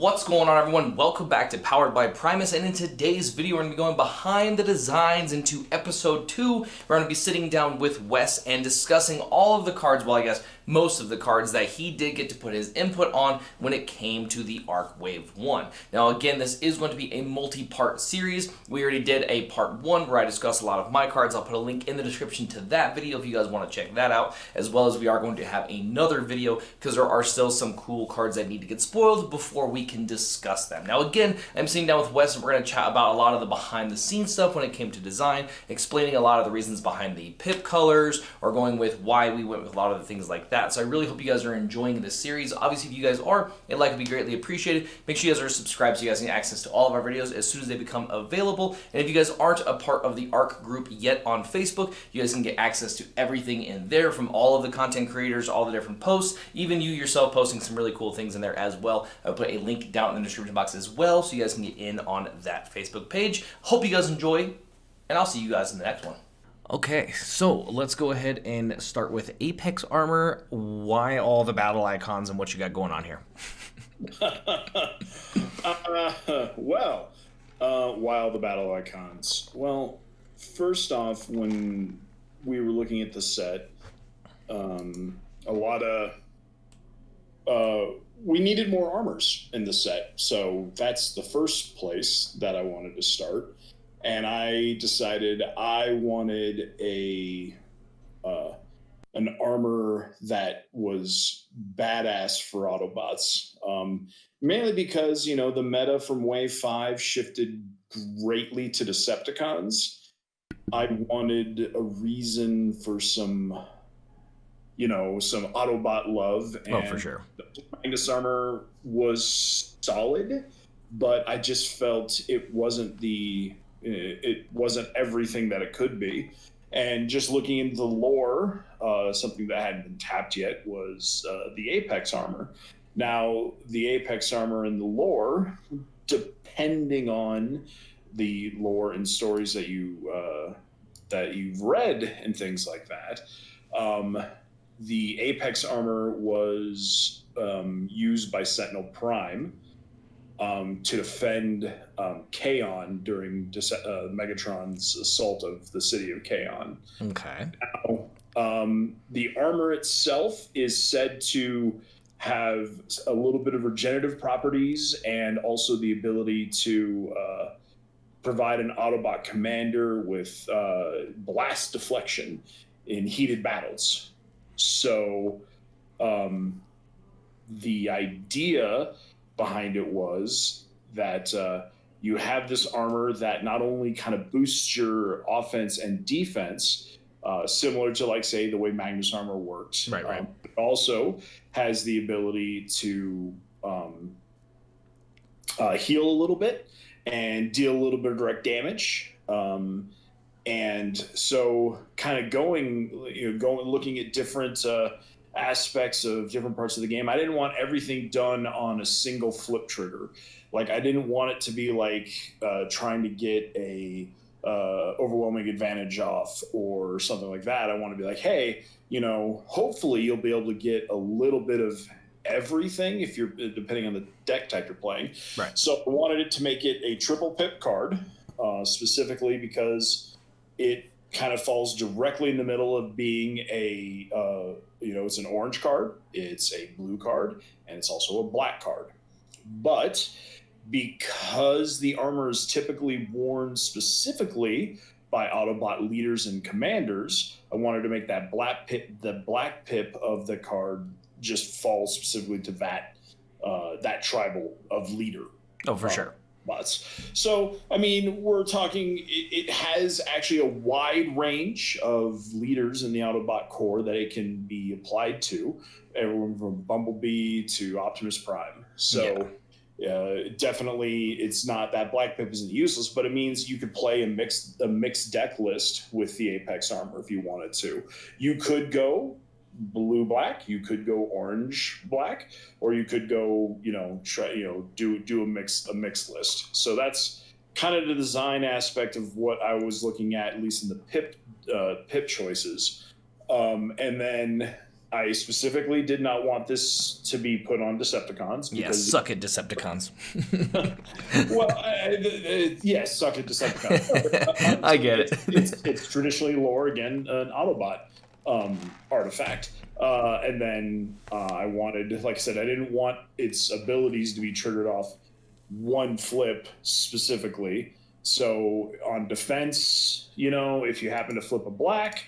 What's going on, everyone? Welcome back to Powered by Primus, and in today's video we're going to be going behind the designs into episode 2. We're going to be sitting down with Wes and discussing all of the cards, well I guess most of the cards that he did get to put his input on when it came to the Ark Wave 1. Now again, this is going to be a multi-part series. We already did a part 1 where I discussed a lot of my cards. I'll put a link in the description to that video if you guys want to check that out, as well as we are going to have another video because there are still some cool cards that need to get spoiled before we can discuss them. Now again, I'm sitting down with Wes and we're going to chat about a lot of the behind the scenes stuff when it came to design, explaining a lot of the reasons behind the pip colors, or going with why we went with a lot of the things like that. So I really hope you guys are enjoying this series. Obviously, if you guys are, a like would be greatly appreciated. Make sure you guys are subscribed so you guys get access to all of our videos as soon as they become available. And if you guys aren't a part of the Ark group yet on Facebook, you guys can get access to everything in there, from all of the content creators, all the different posts, even you yourself posting some really cool things in there as well. I'll put a link down in the description box as well so you guys can get in on that Facebook page. Hope you guys enjoy, and I'll see you guys in the next one. Okay, so let's go ahead and start with Apex Armor. Why all the battle icons and what you got going on here? Why all the battle icons? Well, first off, when we were looking at the set, we needed more armors in the set, so that's the first place that I wanted to start. And I decided I wanted an armor that was badass for Autobots. Mainly because, you know, the meta from Wave 5 shifted greatly to Decepticons. I wanted a reason for some Autobot love. And oh, for sure. The Magnus armor was solid, but I just felt it wasn't everything that it could be. And just looking into the lore, something that hadn't been tapped yet was the Apex armor. Now, the Apex armor in the lore, depending on the lore and stories that you've read and things like that, the Apex armor was used by Sentinel Prime to defend Kaon during Megatron's assault of the city of Kaon. Okay. Now, the armor itself is said to have a little bit of regenerative properties and also the ability to provide an Autobot commander with blast deflection in heated battles. So the idea behind it was that you have this armor that not only kind of boosts your offense and defense, similar to, like, say, the way Magnus armor works. Right. It also has the ability to heal a little bit and deal a little bit of direct damage. And so kind of looking at different aspects of different parts of the game. I didn't want everything done on a single flip trigger. Like, I didn't want it to be like trying to get a overwhelming advantage off or something like that. I want to be like, hey, hopefully you'll be able to get a little bit of everything if you're depending on the deck type you're playing. Right. So I wanted it to make it a triple pip card, specifically because it kind of falls directly in the middle of being it's an orange card, it's a blue card, and it's also a black card. But because the armor is typically worn specifically by Autobot leaders and commanders, I wanted to make that the black pip of the card just fall specifically to that tribal of leader. Oh, for sure. Bots. So, I mean, we're talking, it has actually a wide range of leaders in the Autobot core that it can be applied to, everyone from Bumblebee to Optimus Prime. So, definitely, it's not, that black pip isn't useless, but it means you could play a mixed deck list with the Apex armor if you wanted to. You could go blue-black, you could go orange-black, or you could go, do a mixed list. So that's kind of the design aspect of what I was looking at least in the pip choices. And then I specifically did not want this to be put on Decepticons. Yeah, suck it, Decepticons. Well, yes, suck it, Decepticons. I get it. It's traditionally lore, again, an Autobot artifact. And then I wanted, like I said, I didn't want its abilities to be triggered off one flip specifically. So on defense, if you happen to flip a black,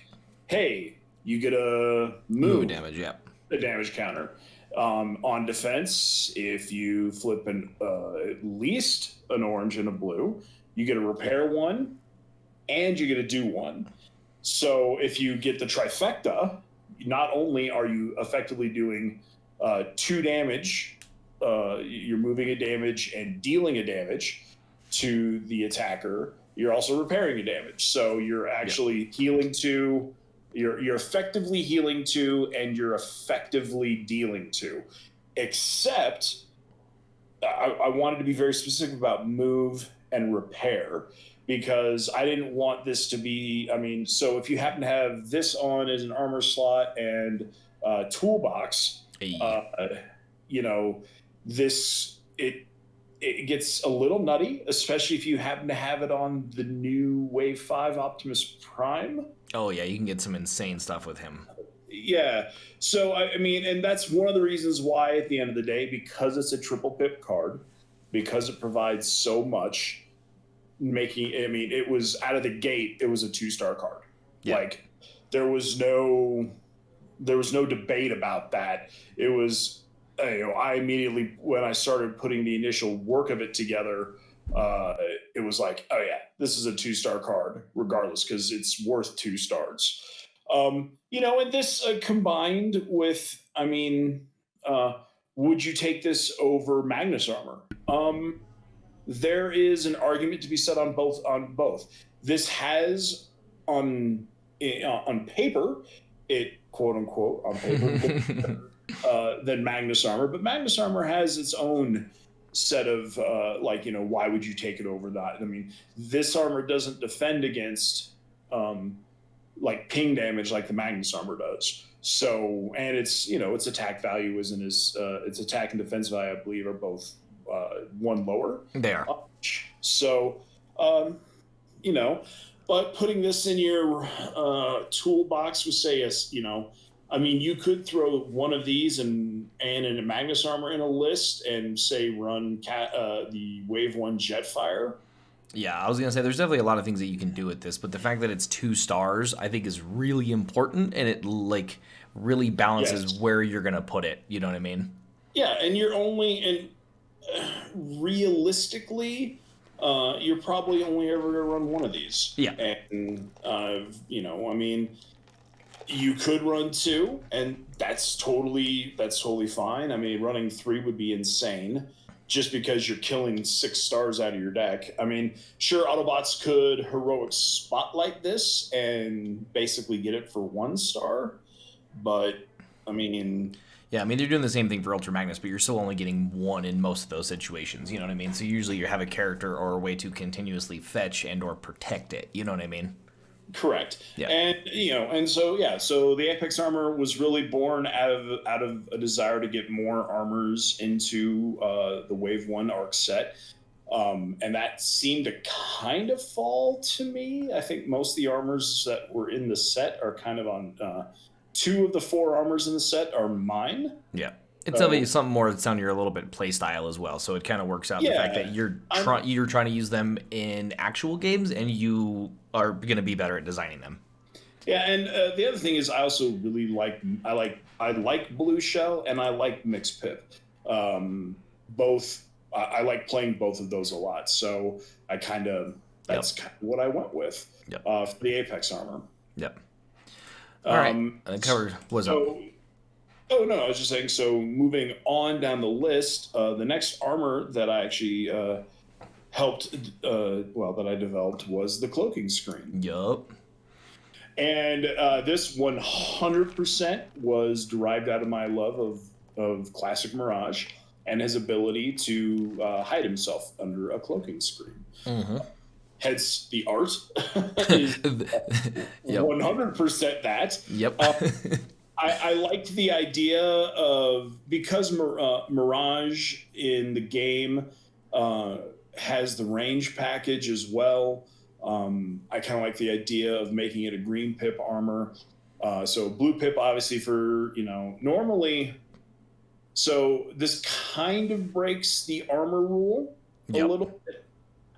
hey, you get a move damage, yeah. A damage counter. On defense, if you flip at least an orange and a blue, you get a repair one, and you get a do one. So if you get the trifecta, not only are you effectively doing 2 damage, you're moving a damage and dealing a damage to the attacker, you're also repairing a damage. So you're actually healing 2. You're effectively healing 2, and you're effectively dealing 2. Except, I wanted to be very specific about move and repair, because I didn't want this to be, so if you happen to have this on as an armor slot and toolbox, it gets a little nutty, especially if you happen to have it on the new Wave 5 Optimus Prime. Oh, yeah, you can get some insane stuff with him. Yeah. So, and that's one of the reasons why, at the end of the day, because it's a triple pip card, because it provides so much, it was out of the gate, it was a 2-star card. Yeah. Like, there was no debate about that. It was, I immediately, when I started putting the initial work of it together, it was like, oh yeah, this is a 2-star card regardless, because it's worth 2 stars. And this combined with, would you take this over Magnus armor? There is an argument to be said on both. This has on paper, it quote unquote on paper than Magnus armor, but Magnus armor has its own set of why would you take it over that? This armor doesn't defend against ping damage like the Magnus armor does. So, and its its attack value isn't as its attack and defense value, I believe, are both 1 lower. They are. So, but putting this in your toolbox would say, you could throw one of these and in a Magnus armor in a list and say run the Wave 1 Jetfire. Yeah, I was going to say there's definitely a lot of things that you can do with this, but the fact that it's 2 stars I think is really important, and it really balances where you're going to put it. You know what I mean? Yeah, and you're only realistically, you're probably only ever going to run one of these. Yeah. And, you could run 2, and that's totally fine. Running 3 would be insane, just because you're killing 6 stars out of your deck. Sure, Autobots could heroic spotlight this and basically get it for 1 star, but yeah, they're doing the same thing for Ultra Magnus, but you're still only getting 1 in most of those situations. You know what I mean? So usually you have a character or a way to continuously fetch and or protect it. You know what I mean? Correct. Yeah. And so the Apex armor was really born out of a desire to get more armors into the Wave 1 Ark set. And that seemed to kind of fall to me. I think most of the armors that were in the set are kind of on 2 of the 4 armors in the set are mine. Yeah. It's something more that's on your little bit play style as well, so it kind of works out the fact that you're trying to use them in actual games, and you are going to be better at designing them. Yeah, and the other thing is, I also really like Blue Shell and I like Mixed Pip. Both I like playing both of those a lot, so that's kind of what I went with for the Apex armor. Yep. All right, and the cover was up. Oh, no, I was just saying, so moving on down the list, the next armor that I actually that I developed was the Cloaking screen. Yup. And this 100% was derived out of my love of Classic Mirage and his ability to hide himself under a Cloaking screen. Mm-hmm. Hence, the art is 100% that. Yep. I liked the idea of, because Mirage in the game has the range package as well. I kind of like the idea of making it a green pip armor. So blue pip, obviously, for, normally. So this kind of breaks the armor rule a little bit.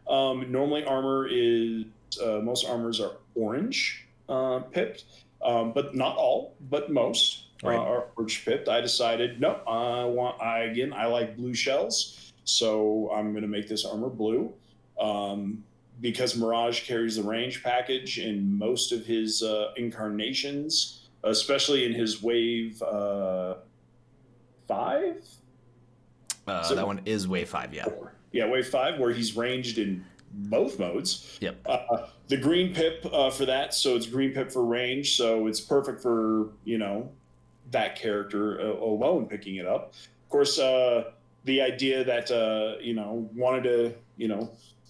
Normally, most armors are orange pipped, but not all, but most are orange pipped. I decided, no, I like blue shells, so I'm going to make this armor blue. Because Mirage carries the range package in most of his incarnations, especially in his wave 5. That one is wave 5, yeah. Yeah, wave 5, where he's ranged in both modes. Yep. The green pip for that, so it's green pip for range, so it's perfect for, that character alone picking it up. Of course, the idea that, wanted to,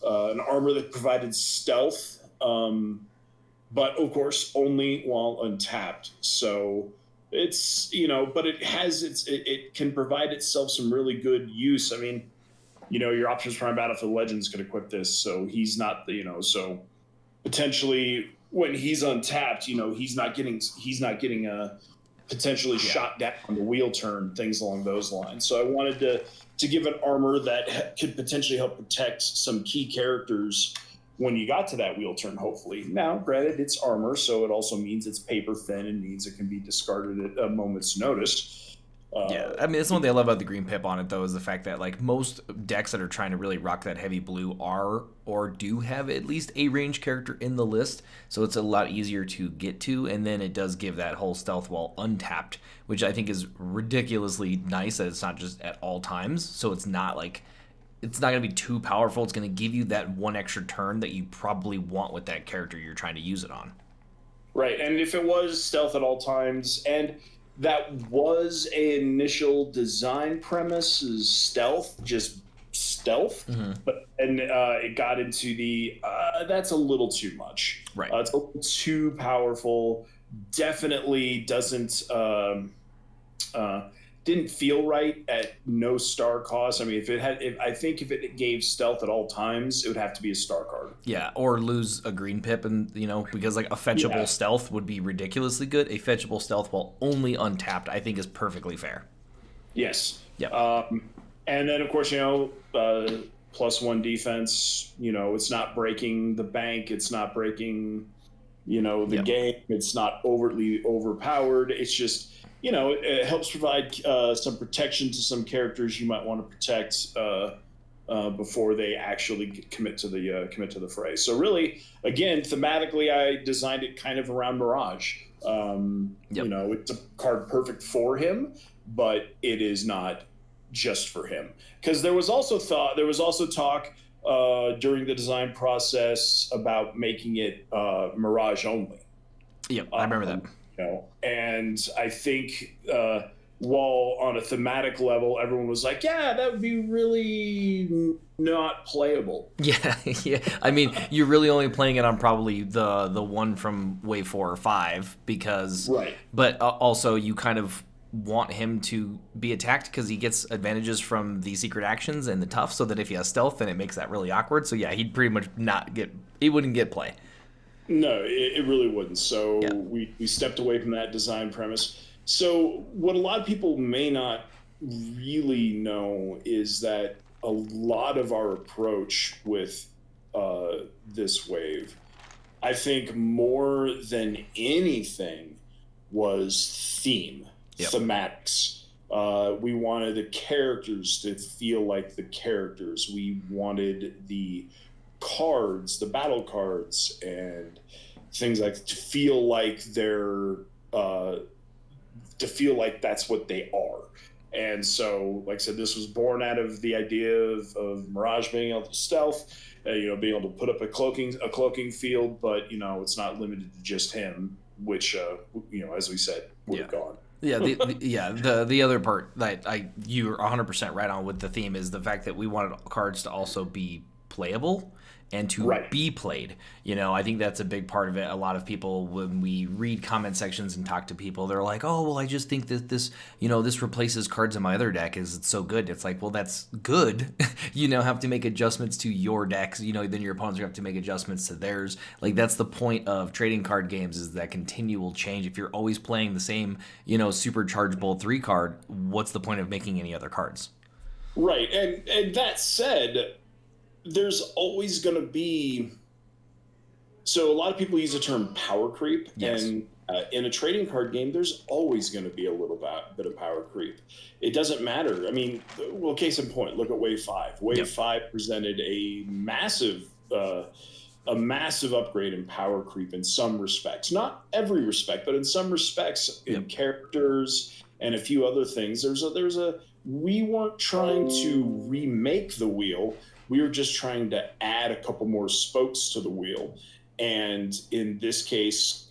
an armor that provided stealth, but of course only while untapped. So it's, but it can provide itself some really good use. I mean, your options prime Battlefield Legends could equip this, so he's not so potentially when he's untapped, he's not getting potentially shot down on the wheel turn, things along those lines. So I wanted to give an armor that could potentially help protect some key characters when you got to that wheel turn, hopefully. Now, granted, it's armor, so it also means it's paper thin and means it can be discarded at a moment's notice. Yeah, I mean, that's one thing I love about the green pip on it, though, is the fact that, like, most decks that are trying to really rock that heavy blue are or do have at least a range character in the list, so it's a lot easier to get to, and then it does give that whole stealth while untapped, which I think is ridiculously nice that it's not just at all times, so it's not like... It's not going to be too powerful. It's going to give you that one extra turn that you probably want with that character you're trying to use it on. Right, and if it was stealth at all times, and that was an initial design premise, is stealth, just stealth, but it got into the that's a little too much. Right, it's a little too powerful. Definitely doesn't. Didn't feel right at no star cost. I mean, if it gave stealth at all times, it would have to be a star card. Yeah, or lose a green pip, and because like a fetchable stealth would be ridiculously good. A fetchable stealth while only untapped, I think, is perfectly fair. Yes. Yeah. And then of course +1 defense. It's not breaking the bank. It's not breaking, the game. It's not overtly overpowered. It's just. It helps provide some protection to some characters you might want to protect before they actually commit to the fray. So really, again, thematically, I designed it kind of around Mirage. It's a card perfect for him, but it is not just for him. Because there was also talk during the design process about making it Mirage only. Yep, I remember that. And I think while on a thematic level, everyone was like, yeah, that would be really not playable. Yeah. I mean, you're really only playing it on probably the one from wave 4 or 5 because... Right. But also you kind of want him to be attacked because he gets advantages from the secret actions and the tough, so that if he has stealth, then it makes that really awkward. So yeah, he'd pretty much he wouldn't get play. No, it really wouldn't. So we stepped away from that design premise. So what a lot of people may not really know is that a lot of our approach with this wave, I think more than anything, was thematics. We wanted the characters to feel like the characters. We wanted the cards, the battle cards, and things like to feel like that's what they are. And so, like I said, this was born out of the idea of Mirage being able to stealth, being able to put up a cloaking field, but it's not limited to just him, which as we said, would have gone. Yeah, the other part that you're 100% right on with the theme is the fact that we wanted cards to also be playable. and to be played. I think that's a big part of it. A lot of people, when we read comment sections and talk to people, they're like, oh, well, I just think that this replaces cards in my other deck, it's so good. It's like, well, that's good. Have to make adjustments to your decks, then your opponents have to make adjustments to theirs. Like, that's the point of trading card games, is that continual change. If you're always playing the same, supercharged bolt 3 card, what's the point of making any other cards? Right. And that said, there's always going to be... So a lot of people use the term power creep. Yes. And in a trading card game, there's always going to be a little bit of power creep. It doesn't matter. I mean, well, case in point, look at Wave 5. Wave 5 presented a massive upgrade in power creep in some respects. Not every respect, but in some respects, in characters and a few other things. We weren't trying to remake the wheel. We were just trying to add a couple more spokes to the wheel. And in this case,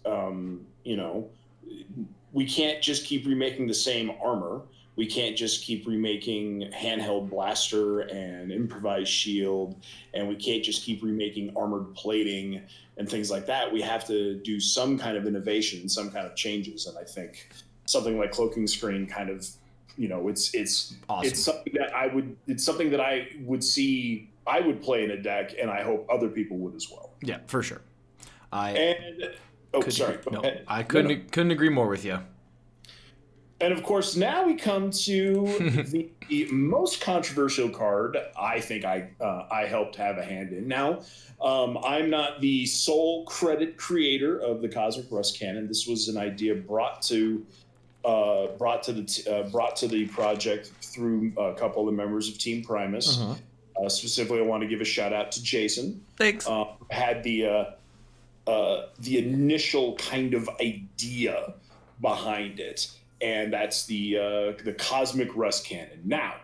we can't just keep remaking the same armor. We can't just keep remaking handheld blaster and improvised shield. And we can't just keep remaking armored plating and things like that. We have to do some kind of innovation, some kind of changes. And I think something like Cloaking Screen kind of, it's awesome. It's something that I would see, I would play in a deck, and I hope other people would as well. Yeah, for sure. I couldn't agree more with you. And of course, now we come to the most controversial card I think I helped have a hand in. Now, I'm not the sole credit creator of the Cosmic Rust Cannon. This was an idea brought to the project through a couple of the members of Team Primus. Specifically, I want to give a shout out to Jason. Thanks. Had the initial kind of idea behind it, and that's the Cosmic Rust Cannon. Now,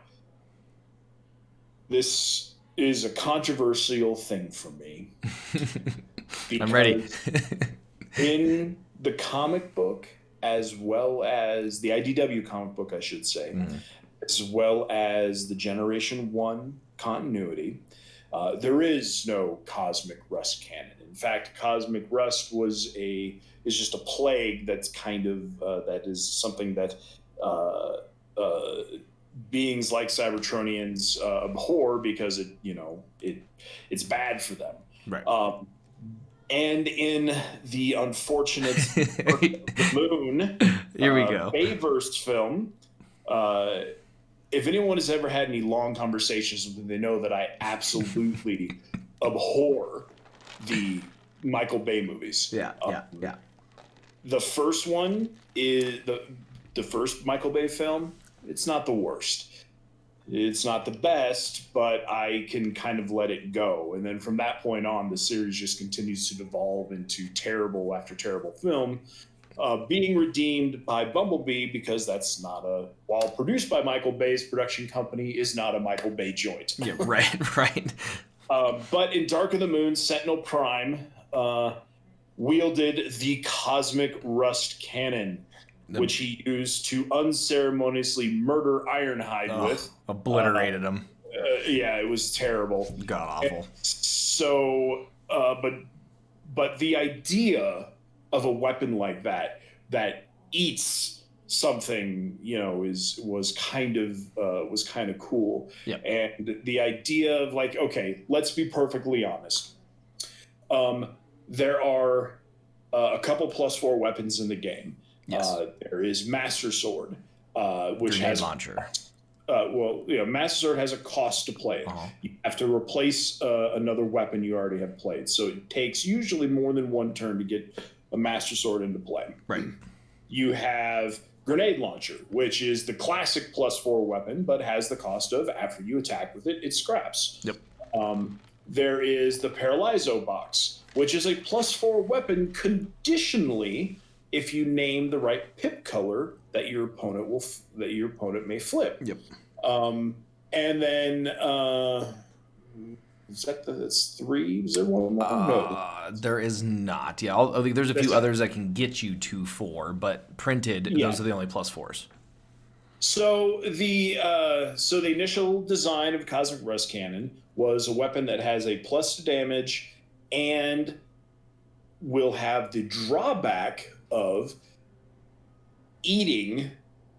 this is a controversial thing for me. I'm ready. In the comic book, as well as the IDW comic book, I should say, as well as the Generation 1 continuity, there is no Cosmic Rust Cannon. In fact, Cosmic Rust is just a plague that's kind of that is something that beings like Cybertronians abhor, because it's bad for them. Right. And in the unfortunate the Moon, here we go, Bayverse film, if anyone has ever had any long conversations with me, they know that I absolutely abhor the Michael Bay movies. Yeah. The first one is the first Michael Bay film. It's not the worst. It's not the best, but I can kind of let it go. And then from that point on, the series just continues to devolve into terrible after terrible film, being redeemed by Bumblebee, because that's not while produced by Michael Bay's production company, is not a Michael Bay joint. Yeah, right. But in Dark of the Moon, Sentinel Prime wielded the Cosmic Rust Cannon, which he used to unceremoniously murder Ironhide with. Obliterated him. Yeah, it was terrible. God awful. And so, but the idea of a weapon like that eats something, was kind of cool. Yep. And the idea of, like, okay, let's be perfectly honest. There are a couple +4 weapons in the game. Yes. There is Master Sword, which Grenade has launcher. Master Sword has a cost to play it. You have to replace another weapon you already have played. So it takes usually more than one turn to get a Master Sword into play. Right. You have Grenade Launcher, which is the classic +4 weapon, but has the cost of, after you attack with it, it scraps. Yep. There is the Paralyzo Box, which is a +4 weapon conditionally if you name the right pip color that your opponent may flip. Yep. And then that's 3? Is there one more? No. There is not. Yeah, I think there's a few others that can get you to 4, but printed, those are the only +4s. So the initial design of Cosmic Rust Cannon was a weapon that has a plus to damage and will have the drawback of eating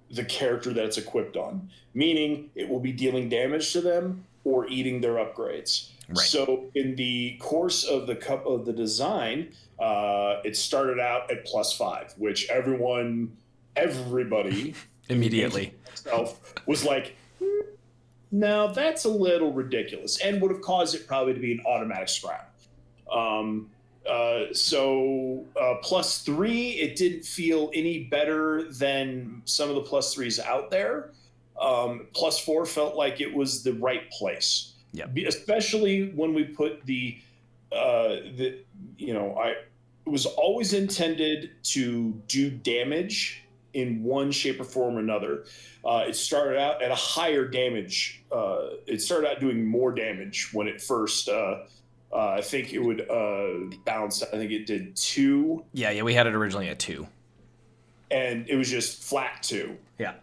the character that it's equipped on, meaning it will be dealing damage to them or eating their upgrades. Right. So in the course of the design, it started out at +5, which everybody Immediately was like, no, that's a little ridiculous, and would have caused it probably to be an automatic scrap. +3, it didn't feel any better than some of the +3s out there. +4 felt like it was the right place. Yeah. Especially when we put it was always intended to do damage in one shape or form or another. It started out at a higher damage. It started out doing more damage when it first. I think it would bounce. I think it did 2. Yeah, we had it originally at 2, and it was just flat 2. Yeah.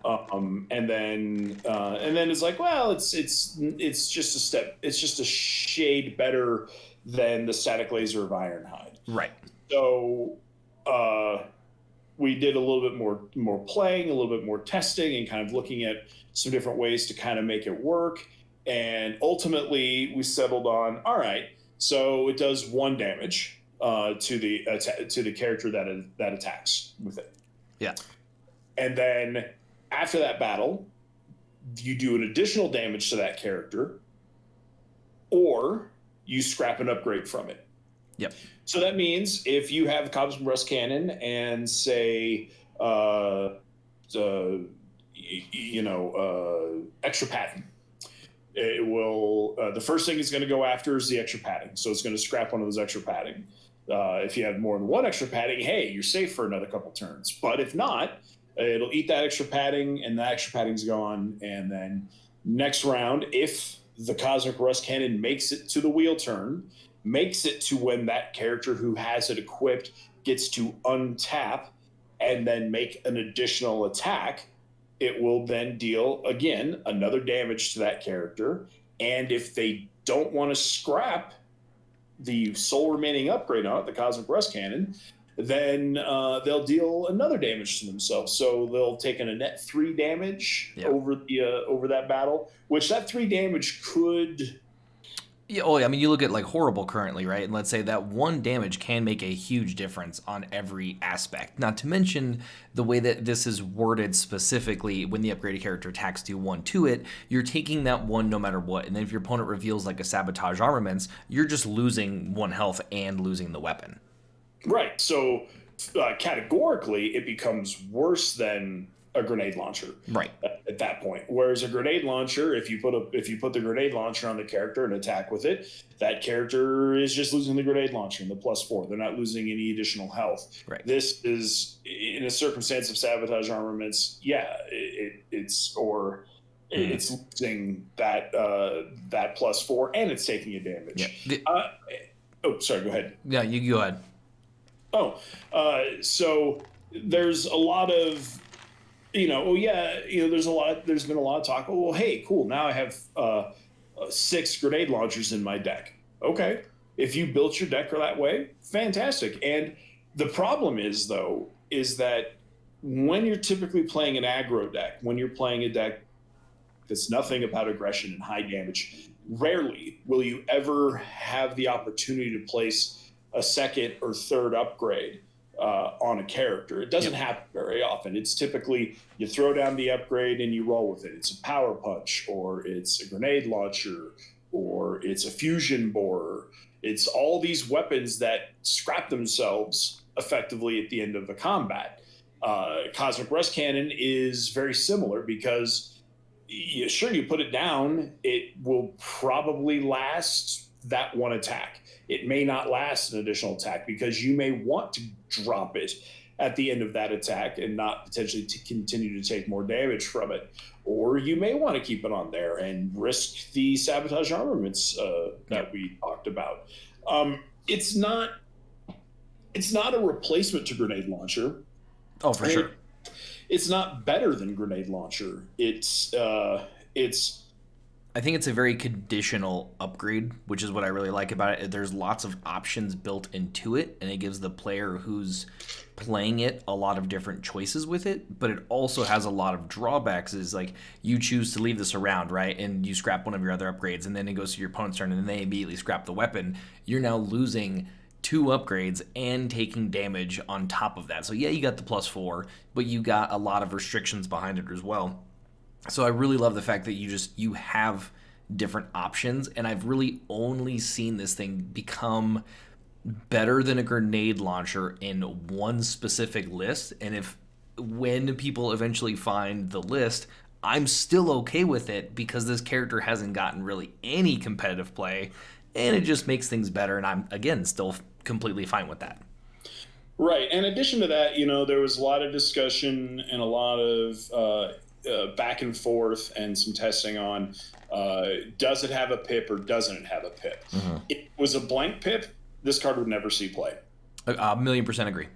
And then it's like, well, it's just a step. It's just a shade better than the static laser of Ironhide. Right. So we did a little bit more playing, a little bit more testing, and kind of looking at some different ways to kind of make it work. And ultimately, we settled on, all right, so it does 1 damage to the character that attacks with it. Yeah. And then after that battle, you do an additional damage to that character, or you scrap an upgrade from it. Yep. So that means if you have Cosmic Rust Cannon and say, extra padding, it will. The first thing it's going to go after is the extra padding. So it's going to scrap one of those extra padding. If you have more than 1 extra padding, hey, you're safe for another couple turns. But if not, it'll eat that extra padding, and that extra padding's gone. And then next round, if the Cosmic Rust Cannon makes it to the wheel turn, makes it to when that character who has it equipped gets to untap and then make an additional attack, it will then deal, again, another damage to that character. And if they don't want to scrap the sole remaining upgrade on it, the Cosmic Rust Cannon, then they'll deal another damage to themselves. So they'll take a net 3 damage over that battle, which that 3 damage could... Yeah, I mean, you look at like Horrible currently, right? And let's say that 1 damage can make a huge difference on every aspect. Not to mention the way that this is worded specifically, when the upgraded character attacks, do 1 to it, you're taking that 1 no matter what. And then if your opponent reveals like a Sabotage Armaments, you're just losing 1 health and losing the weapon. Right. So categorically, it becomes worse than a grenade launcher. Right. At that point. Whereas a grenade launcher, if you put the grenade launcher on the character and attack with it, that character is just losing the grenade launcher and the +4. They're not losing any additional health. Right. This is, in a circumstance of Sabotage Armaments, it's losing that +4, and it's taking a damage. Yeah. Sorry, go ahead. Yeah, you go ahead. So there's a lot of, there's been a lot of talk. Oh, well, hey, cool. Now I have 6 grenade launchers in my deck. Okay. If you built your deck that way, fantastic. And the problem is that when you're typically playing an aggro deck, when you're playing a deck that's nothing about aggression and high damage, rarely will you ever have the opportunity to place a second or third upgrade on a character. It doesn't happen very often. It's typically you throw down the upgrade and you roll with it. It's a power punch, or it's a grenade launcher, or it's a fusion borer. It's all these weapons that scrap themselves effectively at the end of the combat. Cosmic Rust Cannon is very similar because you put it down, it will probably last that 1 attack. It may not last an additional attack because you may want to drop it at the end of that attack and not potentially to continue to take more damage from it. Or you may want to keep it on there and risk the Sabotage Armaments that we talked about. It's not a replacement to grenade launcher. Oh, for sure. it's not better than grenade launcher. It's I think it's a very conditional upgrade, which is what I really like about it. There's lots of options built into it, and it gives the player who's playing it a lot of different choices with it, but it also has a lot of drawbacks. Is like you choose to leave this around, right? And you scrap one of your other upgrades, and then it goes to your opponent's turn, and then they immediately scrap the weapon. You're now losing 2 upgrades and taking damage on top of that. So yeah, you got the +4, but you got a lot of restrictions behind it as well. So I really love the fact that you have different options, and I've really only seen this thing become better than a grenade launcher in one specific list. And when people eventually find the list, I'm still okay with it because this character hasn't gotten really any competitive play, and it just makes things better, and I'm again still completely fine with that. right. In addition to that, there was a lot of discussion and a lot of back and forth and some testing on does it have a pip or doesn't it have a pip. If it was a blank pip, this card would never see play. 1,000,000% agree.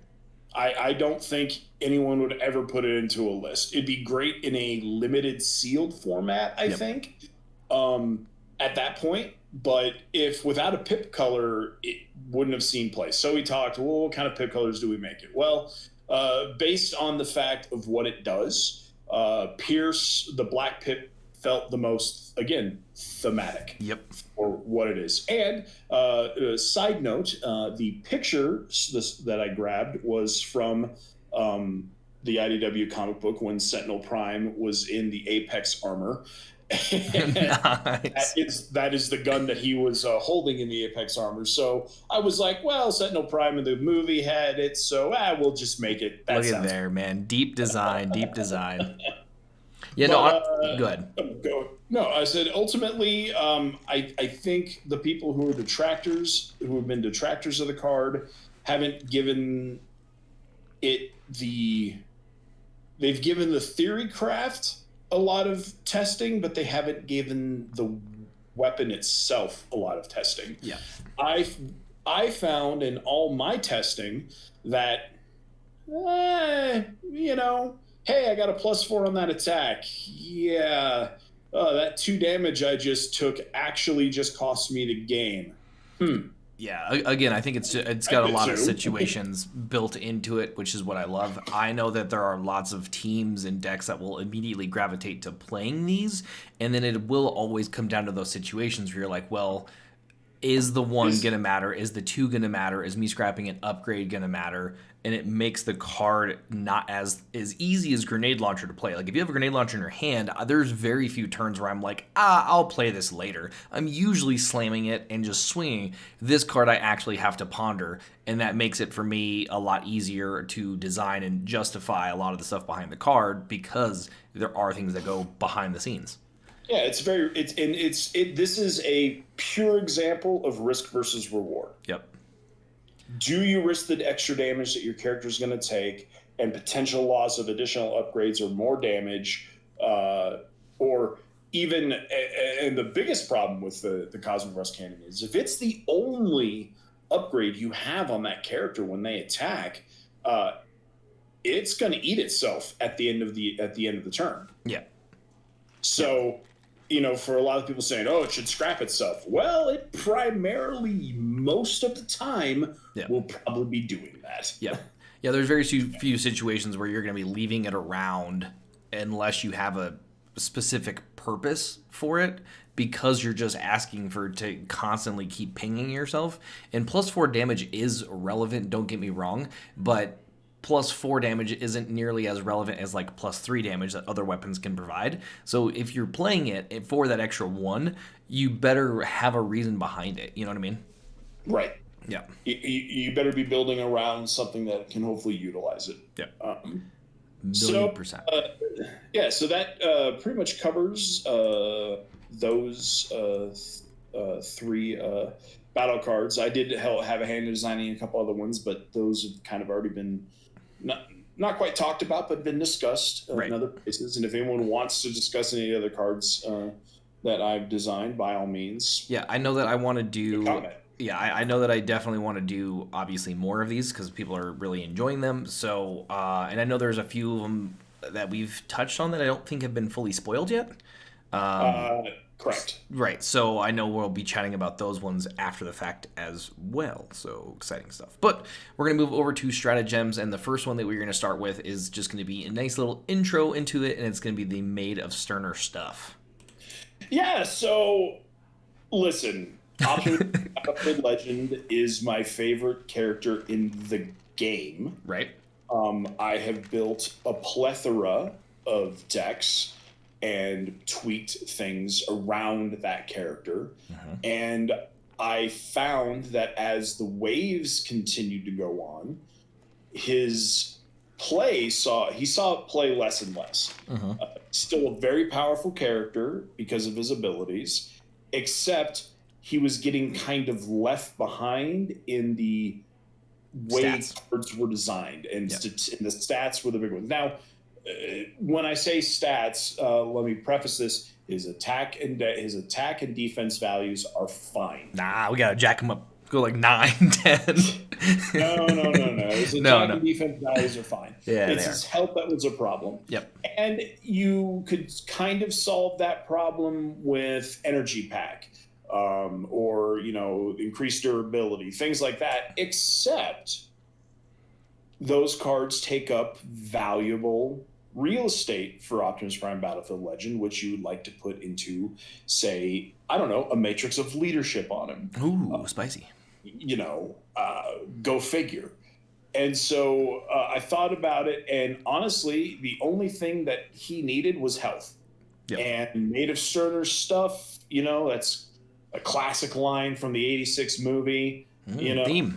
I don't think anyone would ever put it into a list. It'd be great in a limited sealed format, I think, at that point. But if without a pip color, it wouldn't have seen play. So we talked, well, what kind of pip colors do we make it? Well, based on the fact of what it does, Pierce, the black pip, felt the most, again, thematic for what it is. And side note, the picture that I grabbed was from the IDW comic book when Sentinel Prime was in the Apex armor. Nice. That is the gun that he was holding in the Apex armor. So I was like, well, Sentinel Prime in the movie had it, so we'll just make it. Look at there, man. Deep design, deep design. Yeah, no, good. No, I said ultimately, I think the people who have been detractors of the card, haven't given it they've given the theory craft a lot of testing, but they haven't given the weapon itself a lot of testing. Yeah. I found in all my testing that, hey, I got a +4 on that attack. Yeah. That 2 damage I just took actually just cost me the game. Yeah, again, I think it's got a lot of situations built into it, which is what I love. I know that there are lots of teams and decks that will immediately gravitate to playing these, and then it will always come down to those situations where you're like, well, is the 1 going to matter? Is the 2 going to matter? Is me scrapping an upgrade going to matter? And it makes the card not as easy as grenade launcher to play. Like if you have a grenade launcher in your hand, there's very few turns where I'm like, I'll play this later. I'm usually slamming it and just swinging. This card I actually have to ponder, and that makes it for me a lot easier to design and justify a lot of the stuff behind the card because there are things that go behind the scenes. Yeah, this is a pure example of risk versus reward. Yep. Do you risk the extra damage that your character is going to take and potential loss of additional upgrades or more damage, or even, and the biggest problem with the Cosmic Rust Cannon is if it's the only upgrade you have on that character when they attack, it's going to eat itself at the end of the turn. Yeah. So, for a lot of people saying, it should scrap itself. Well, it primarily, most of the time, will probably be doing that. Yeah. Yeah, there's very few situations where you're going to be leaving it around unless you have a specific purpose for it, because you're just asking to constantly keep pinging yourself. And +4 damage is relevant, don't get me wrong, but +4 damage isn't nearly as relevant as like +3 damage that other weapons can provide. So if you're playing it for that extra 1, you better have a reason behind it. You know what I mean? Right. Yeah. You better be building around something that can hopefully utilize it. Yeah. 1,000,000%. So that pretty much covers those 3 battle cards. I did have a hand in designing a couple other ones, but those have kind of already been not quite talked about, but been discussed in other places. And if anyone wants to discuss any other cards that I've designed, by all means. Yeah, I know that I want to do. Yeah, I know that I definitely want to do obviously more of these because people are really enjoying them. So, and I know there's a few of them that we've touched on that I don't think have been fully spoiled yet. Correct. Right, so I know we'll be chatting about those ones after the fact as well, so exciting stuff. But we're going to move over to stratagems, and the first one that we're going to start with is just going to be a nice little intro into it, and it's going to be the Made of Sterner Stuff. Yeah, so listen, Optimus Legend is my favorite character in the game. Right. I have built a plethora of decks and tweaked things around that character. And I found that as the waves continued to go on, his play saw it play less and less. Still a very powerful character because of his abilities, except he was getting kind of left behind in the way cards were designed, and, and the stats were the big ones. Now, when I say stats, let me preface this: his attack and defense values are fine. Nah, we gotta jack him up, go like 9, 10. No. His attack and defense values are fine. Yeah, it's his health that was a problem. Yep. And you could kind of solve that problem with energy pack, or increased durability, things like that. Except those cards take up valuable real estate for Optimus Prime Battlefield Legend, which you would like to put into, say, I don't know, a matrix of leadership on him. Ooh, spicy. Go figure. And so I thought about it, and honestly, the only thing that he needed was health. Yep. And Made of Sterner Stuff, that's a classic line from the '86 movie. Theme.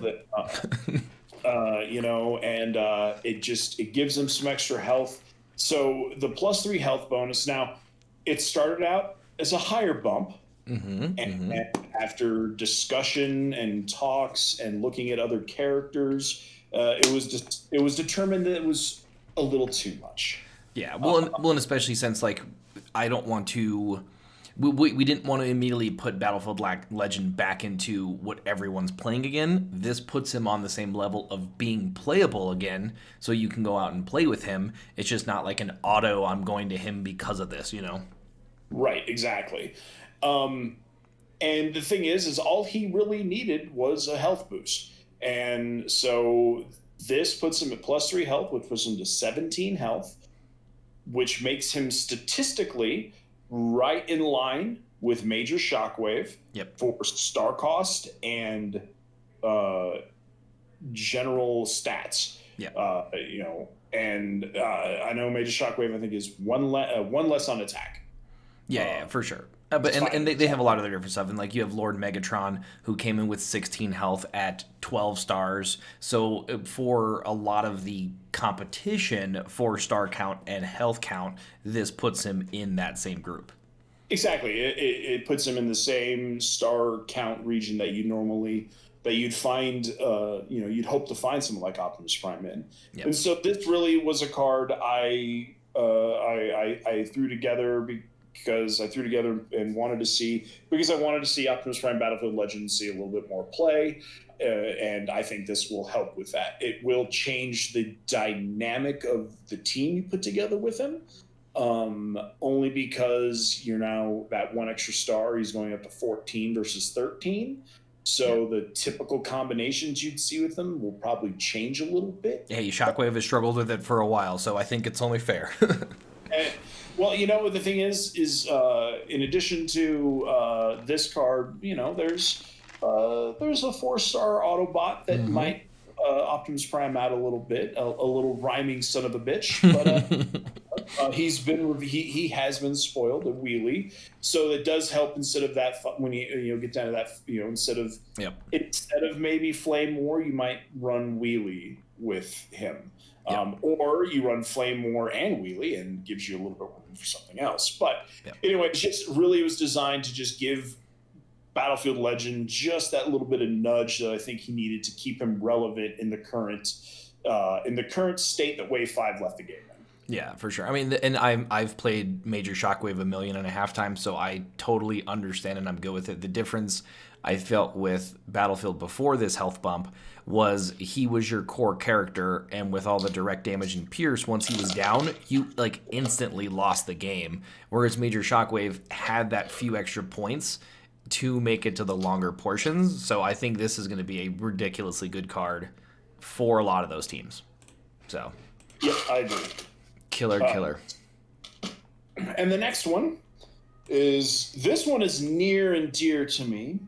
It gives him some extra health. So the +3 health bonus. Now, it started out as a higher bump, and after discussion and talks and looking at other characters, it was determined that it was a little too much. Yeah, and especially since I don't want to. We didn't want to immediately put Battlefield Legend back into what everyone's playing again. This puts him on the same level of being playable again, so you can go out and play with him. It's just not like an auto, I'm going to him because of this, Right, exactly. And the thing is all he really needed was a health boost. And so this puts him at +3 health, which puts him to 17 health, which makes him statistically right in line with Major Shockwave for star cost and general stats. And I know Major Shockwave, I think, is one less on attack. Yeah, for sure. But they have a lot of their different stuff, and you have Lord Megatron, who came in with 16 health at 12 stars. So for a lot of the competition for star count and health count, this puts him in that same group. Exactly, it puts him in the same star count region that you'd find. You'd hope to find someone like Optimus Prime in. Yep. And so this really was a card I threw together. Because I threw together and wanted to see Optimus Prime Battlefield Legends see a little bit more play, and I think this will help with that. It will change the dynamic of the team you put together with him, only because you're now that one extra star. He's going up to 14 versus 13. So the typical combinations you'd see with them will probably change a little bit. Hey, Shockwave has struggled with it for a while, so I think it's only fair. Well, the thing is in addition to this card, there's a 4-star Autobot that might Optimus Prime out a little bit, a little rhyming son of a bitch, but he has been spoiled a wheelie, so it does help instead of that when you get down to that instead of maybe Flame War, you might run wheelie with him. Or you run Flame War and Wheelie and gives you a little bit of room for something else. But anyway, it was designed to just give Battlefield Legend just that little bit of nudge that I think he needed to keep him relevant in the current state that Wave 5 left the game in. Yeah, for sure. I mean, and I've played Major Shockwave 1.5 million times, so I totally understand and I'm good with it. The difference I felt with Battlefield before this health bump was he was your core character, and with all the direct damage and pierce, once he was down, you like instantly lost the game. Whereas Major Shockwave had that few extra points to make it to the longer portions. So I think this is going to be a ridiculously good card for a lot of those teams. So, yeah, I agree. Killer. And the next one is, this one is near and dear to me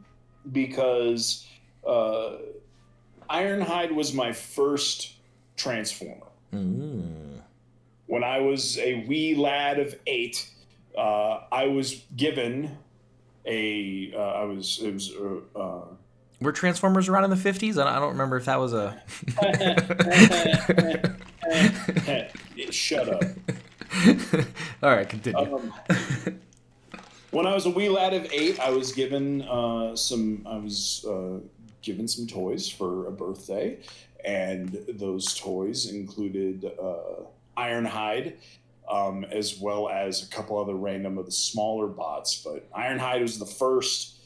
because Ironhide was my first Transformer. When I was a wee lad of 8, I was given Were Transformers around in the 50s? I don't remember if that was a... Shut up. All right, continue. When I was a wee lad of 8, I was given given some toys for a birthday, and those toys included Ironhide, as well as a couple other random of the smaller bots. But Ironhide was the first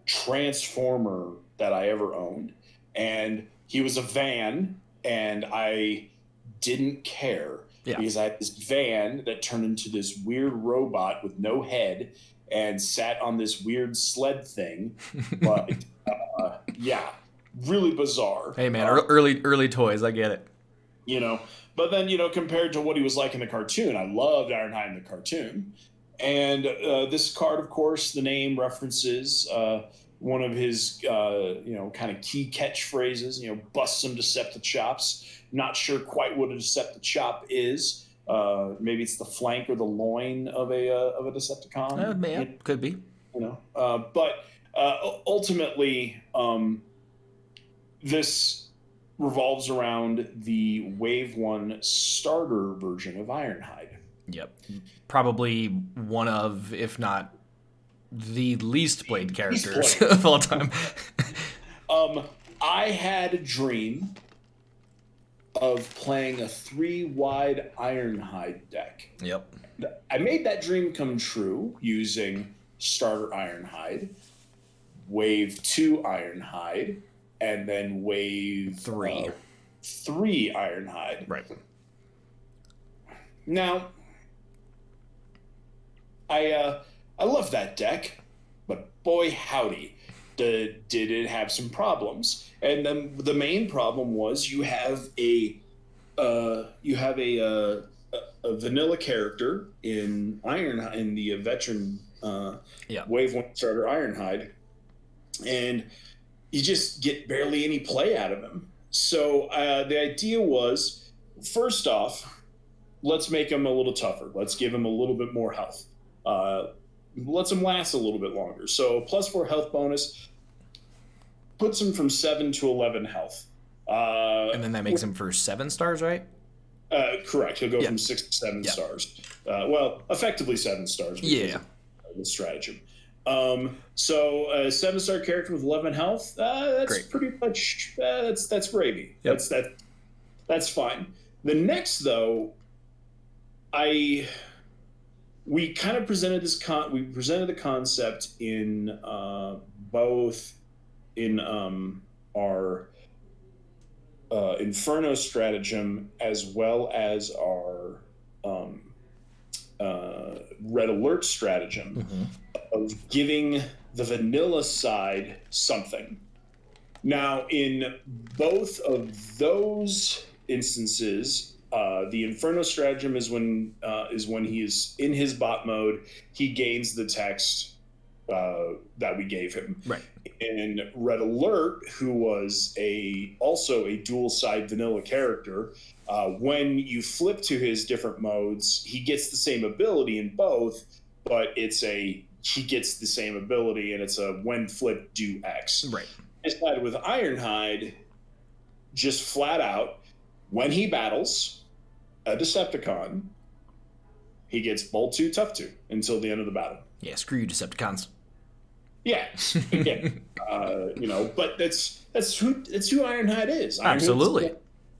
Transformer that I ever owned, and he was a van, and I didn't care. Yeah. Because I had this van that turned into this weird robot with no head and sat on this weird sled thing. But yeah, really bizarre. Hey man, early toys, I get it. But then compared to what he was like in the cartoon, I loved Ironhide in the cartoon. And this card, of course, the name references one of his kind of key catchphrases. Bust some Deceptichops. Not sure quite what a Deceptichop is. Maybe it's the flank or the loin of a Decepticon. Yeah, could be. But ultimately, this revolves around the Wave 1 starter version of Ironhide. Yep. Probably one of, if not the least played characters of all time. I had a dream of playing a 3-wide Ironhide deck. Yep. I made that dream come true using starter Ironhide, Wave 2 Ironhide, and then Wave 3 Ironhide. Right. Now, I love that deck, but boy howdy, did it have some problems. And then the main problem was you have a vanilla character in the veteran Wave 1 starter Ironhide, and you just get barely any play out of him. So the idea was, first off, let's make him a little tougher. Let's give him a little bit more health. Let's him last a little bit longer. So +4 health bonus puts him from 7 to 11 health. And then that makes him for 7 stars, right? Correct. He'll go from 6 to 7 stars. Well, effectively 7 stars. With stratagem. So a 7-star character with 11 health. That's great. Pretty much that's gravy. Yep. That's fine. The next though, we kind of presented we presented the concept in both in our Inferno stratagem as well as our Red Alert stratagem of giving the vanilla side something. Now, in both of those instances, the Inferno stratagem is when he is in his bot mode, he gains the text that we gave him. Right. And Red Alert, who was also a dual side vanilla character, when you flip to his different modes, he gets the same ability in both, but he gets the same ability, and it's a when flip do X. Right. Instead with Ironhide, just flat out, when he battles a Decepticon, he gets Bolt 2, Tough 2 until the end of the battle. Yeah, screw you, Decepticons. Yeah, again, but that's who Ironhide is. Absolutely,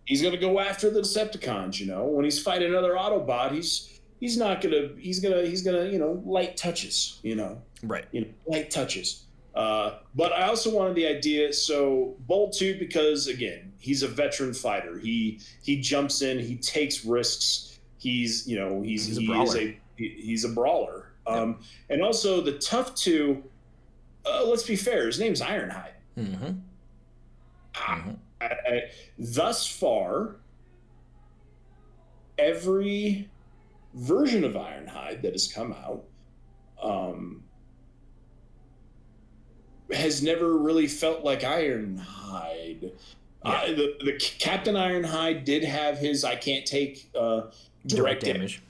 he's gonna go after the Decepticons. When he's fighting another Autobot, he's gonna light touches. Right. Light touches. But I also wanted the idea. So bold too, because again, he's a veteran fighter. He jumps in, he takes risks. He's a brawler. And also the tough two. Let's be fair. His name's Ironhide. Thus far, every version of Ironhide that has come out has never really felt like Ironhide. The Captain Ironhide did have his I can't take direct damage,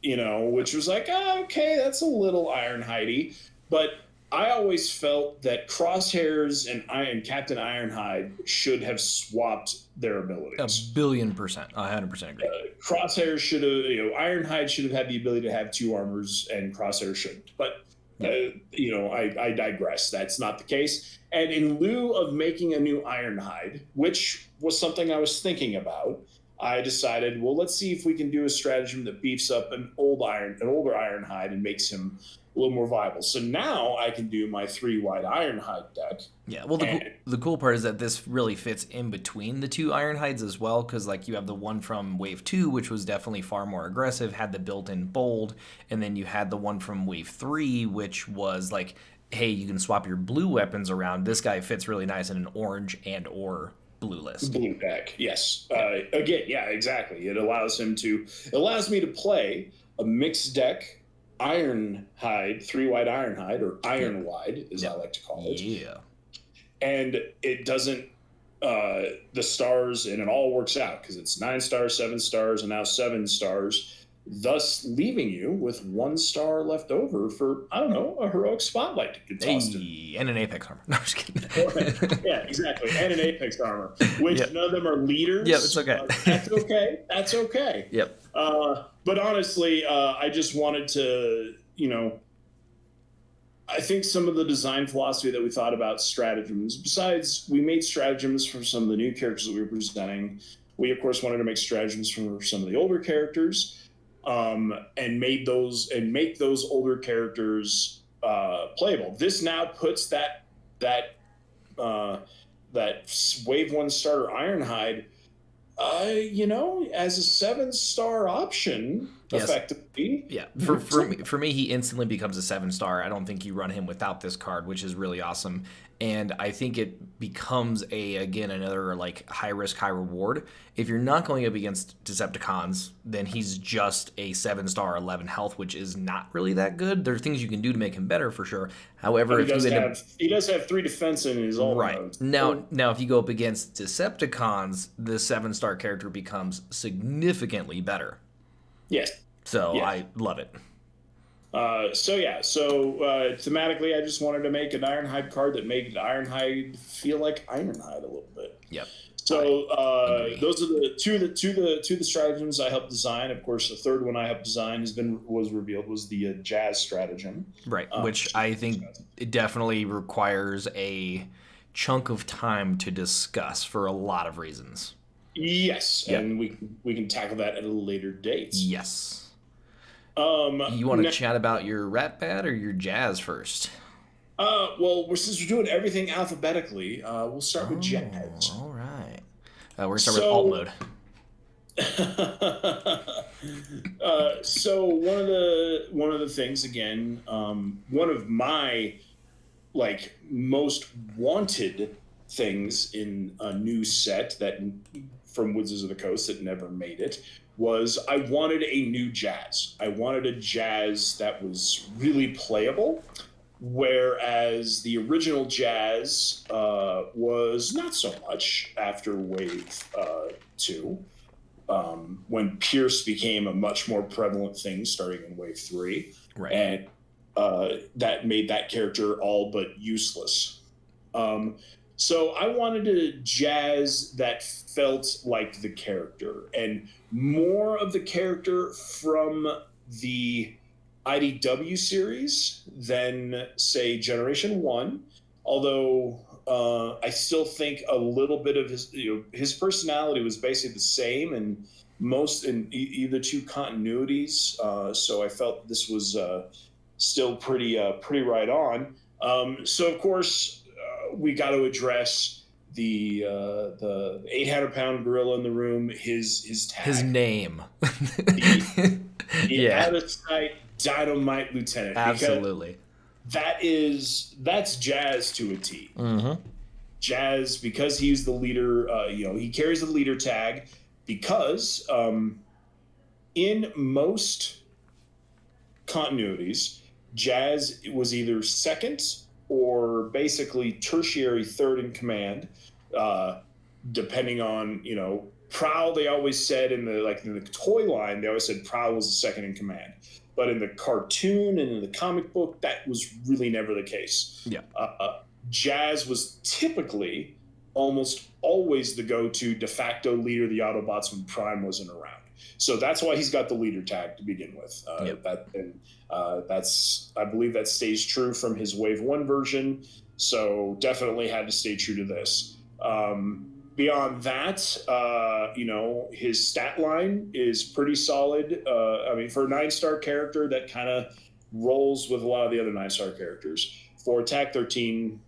which was like, okay, that's a little Ironhidey. But I always felt that Crosshairs and Captain Ironhide should have swapped their abilities. 1,000,000,000%, 100% agree. Crosshairs should have, Ironhide should have had the ability to have 2 armors, and Crosshairs shouldn't. But I digress. That's not the case. And in lieu of making a new Ironhide, which was something I was thinking about, I decided, well, let's see if we can do a stratagem that beefs up an older Ironhide and makes him a little more viable. So now I can do my 3-wide Ironhide deck. Yeah, well, the cool part is that this really fits in between the 2 Ironhides as well, because like you have the one from Wave 2, which was definitely far more aggressive, had the built-in bold, and then you had the one from Wave 3, which was like, hey, you can swap your blue weapons around. This guy fits really nice in an orange and or blue list. Blue deck, yes. Again, yeah, exactly. It allows me to play a mixed deck Ironhide, 3-wide Ironhide, or Iron-wide, as I like to call it. Yeah. And it doesn't, the stars, and it all works out because it's 9 stars, 7 stars, and now 7 stars, thus leaving you with 1 star left over for, I don't know, a heroic spotlight to get tossed in. And an Apex armor. No, I'm just kidding. Yeah, exactly. And an Apex armor, which none of them are leaders. Yeah, it's okay. That's okay. That's okay. Yep. But honestly, I just wanted to, I think some of the design philosophy that we thought about stratagems, besides we made stratagems for some of the new characters that we were presenting, we of course wanted to make stratagems for some of the older characters, and make those older characters playable. This now puts that Wave 1 starter Ironhide, as a 7-star option, effectively. Yeah, for me, he instantly becomes a 7-star. I don't think you run him without this card, which is really awesome. And I think it becomes another like high risk, high reward. If you're not going up against Decepticons, then he's just a 7-star, 11 health, which is not really that good. There are things you can do to make him better for sure. However, he does have 3 defense in his own mode. Now, if you go up against Decepticons, the 7-star character becomes significantly better. Yes. So I love it. Thematically, I just wanted to make an Ironhide card that made Ironhide feel like Ironhide a little bit. Yep. So those are the two stratagems I helped design. Of course, the third one I helped design was revealed was the Jazz stratagem. Right, which I think it definitely requires a chunk of time to discuss for a lot of reasons. Yes, and we can tackle that at a later date. Yes. You want to chat about your Ratbat or your Jazz first? Since we're doing everything alphabetically, we'll start with Jazz. All right. We're going to start with alt mode. So one of the things, again, one of my most wanted things in a new set that from Wizards of the Coast that never made it was I wanted a new Jazz. I wanted a Jazz that was really playable, whereas the original Jazz was not so much after Wave 2, when Pierce became a much more prevalent thing starting in Wave 3. Right. And that made that character all but useless. So I wanted a Jazz that felt like the character, and more of the character from the IDW series than, say, Generation 1. Although I still think a little bit of his personality was basically the same in either 2 continuities. So I felt this was still pretty right on. So of course, we got to address the 800-pound gorilla in the room. His tag, His name. the Yeah, out of sight dynamite lieutenant. absolutely. That's Jazz to a T. Mm-hmm. Jazz, because he's the leader. He carries the leader tag because in most continuities, Jazz was either second or basically tertiary third in command, depending on Prowl. They always said in the toy line, they always said Prowl was the second in command, but in the cartoon and in the comic book, that was really never the case. Yeah. Jazz was typically almost always the go-to de facto leader of the Autobots when Prime wasn't around. So that's why he's got the leader tag to begin with. I believe that stays true from his Wave 1 version. So definitely had to stay true to this. Beyond that, his stat line is pretty solid. For a 9-star character, that kind of rolls with a lot of the other 9-star characters. 4 attack, 13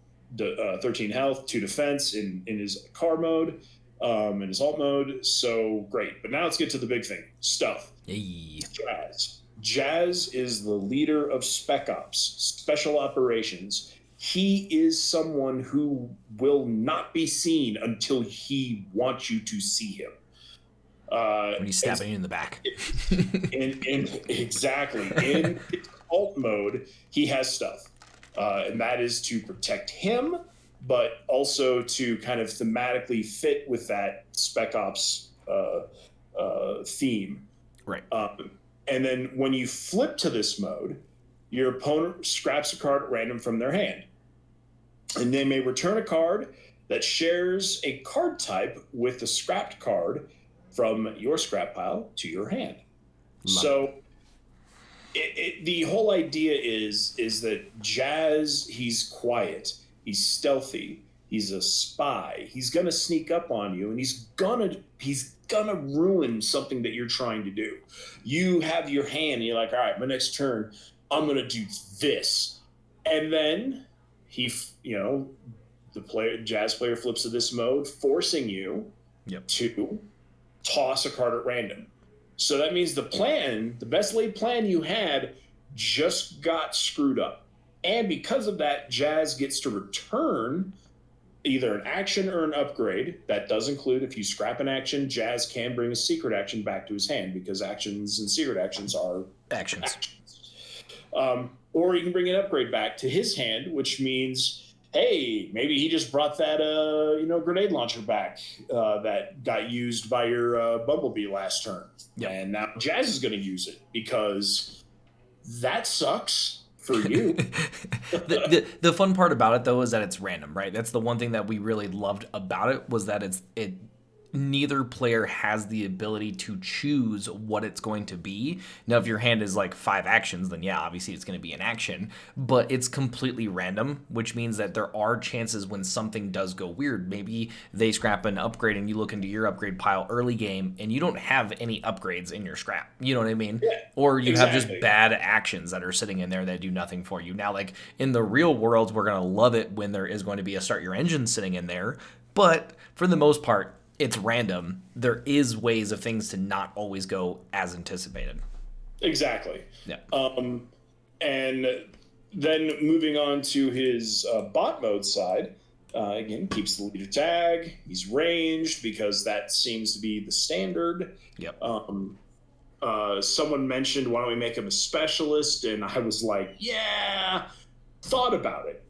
health, 2 defense in his car mode, in his alt mode. So great. But now let's get to the big thing. Stealth. Hey. Jazz is the leader of Spec Ops, Special Operations. He is someone who will not be seen until he wants you to see him. When he's stabbing you in the back. Exactly. In his alt mode, he has stuff. And that is to protect him, but also to kind of thematically fit with that Spec Ops theme. Right. And then when you flip to this mode, your opponent scraps a card at random from their hand. And they may return a card that shares a card type with the scrapped card from your scrap pile to your hand. So the whole idea is that Jazz, he's quiet, he's stealthy, he's a spy, he's gonna sneak up on you, and he's gonna ruin something that you're trying to do. You have your hand, and you're like, all right, my next turn, I'm gonna do this, and then Jazz player flips to this mode, forcing you to toss a card at random. So that means the best laid plan you had just got screwed up. And because of that, Jazz gets to return either an action or an upgrade. That does include, if you scrap an action, Jazz can bring a secret action back to his hand, because actions and secret actions are actions. Or he can bring an upgrade back to his hand, which means, hey, maybe he just brought that grenade launcher back that got used by your Bumblebee last turn. Yep. And now Jazz is going to use it because that sucks for you. The fun part about it, though, is that it's random, right? That's the one thing that we really loved about it, was that neither player has the ability to choose what it's going to be. Now, if your hand is like 5 actions, then yeah, obviously it's going to be an action, but it's completely random, which means that there are chances when something does go weird. Maybe they scrap an upgrade and you look into your upgrade pile early game and you don't have any upgrades in your scrap. You know what I mean? Yeah, or you have just bad actions that are sitting in there that do nothing for you. Now, like in the real world, we're going to love it when there is going to be a start your engine sitting in there, but for the most part, it's random. There is ways of things to not always go as anticipated. Exactly. Yeah. And then moving on to his bot mode side, again, keeps the leader tag. He's ranged because that seems to be the standard. Yep. Someone mentioned, why don't we make him a specialist? And I was like, yeah, thought about it.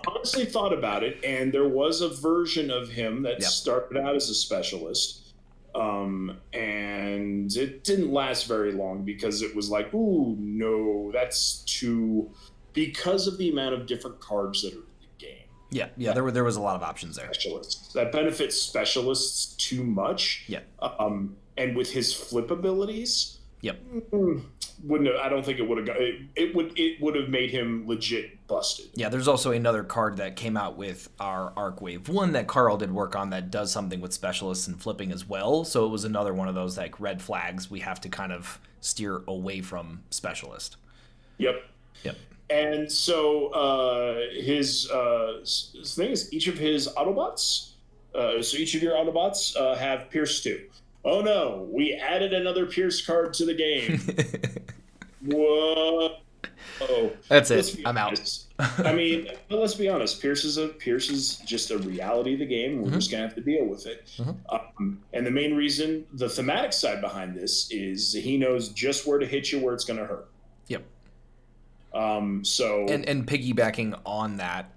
Honestly thought about it, and there was a version of him that started out as a specialist, and it didn't last very long because it was like, ooh, no, that's too, because of the amount of different cards that are in the game. Yeah, there was a lot of options there. Specialists that benefit specialists too much. Yeah. And with his flip abilities. Yep. I don't think it would have got it would have made him legit busted. Yeah, there's also another card that came out with our Ark Wave 1 that Carl did work on that does something with specialists and flipping as well. So it was another one of those like red flags we have to kind of steer away from specialist. Yep. And so his thing is each of his Autobots, so each of your Autobots have Pierce 2. Oh no, we added another Pierce card to the game. Whoa. That's it. I'm out. I mean, let's be honest. Pierce is just a reality of the game. We're just gonna have to deal with it. And the main reason, the thematic side behind this, is he knows just where to hit you, where it's gonna hurt. Yep. So and piggybacking on that,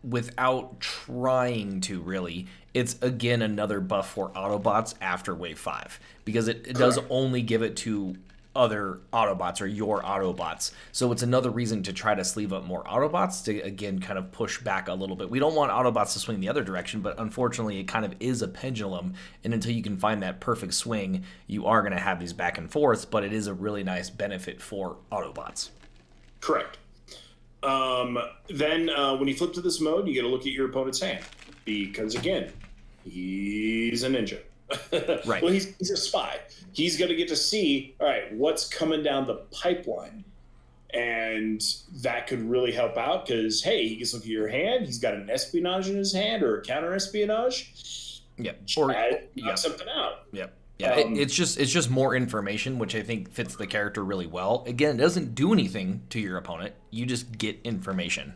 without trying to really, it's again another buff for Autobots after Wave 5, because it does only give it to other Autobots or your Autobots. So it's another reason to try to sleeve up more Autobots to, again, kind of push back a little bit. We don't want Autobots to swing the other direction, but unfortunately it kind of is a pendulum, and until you can find that perfect swing, you are going to have these back and forths, but it is a really nice benefit for Autobots. Correct. Then when you flip to this mode, you get to look at your opponent's hand, because again, he's a ninja. Right. Well, he's a spy. He's going to get to see, all right, what's coming down the pipeline. And that could really help out because, hey, he gets to look at your hand. He's got an espionage in his hand or a counter espionage. Yep. Or knock something out. Yep. Yeah, it's just more information, which I think fits the character really well. Again, it doesn't do anything to your opponent. You just get information.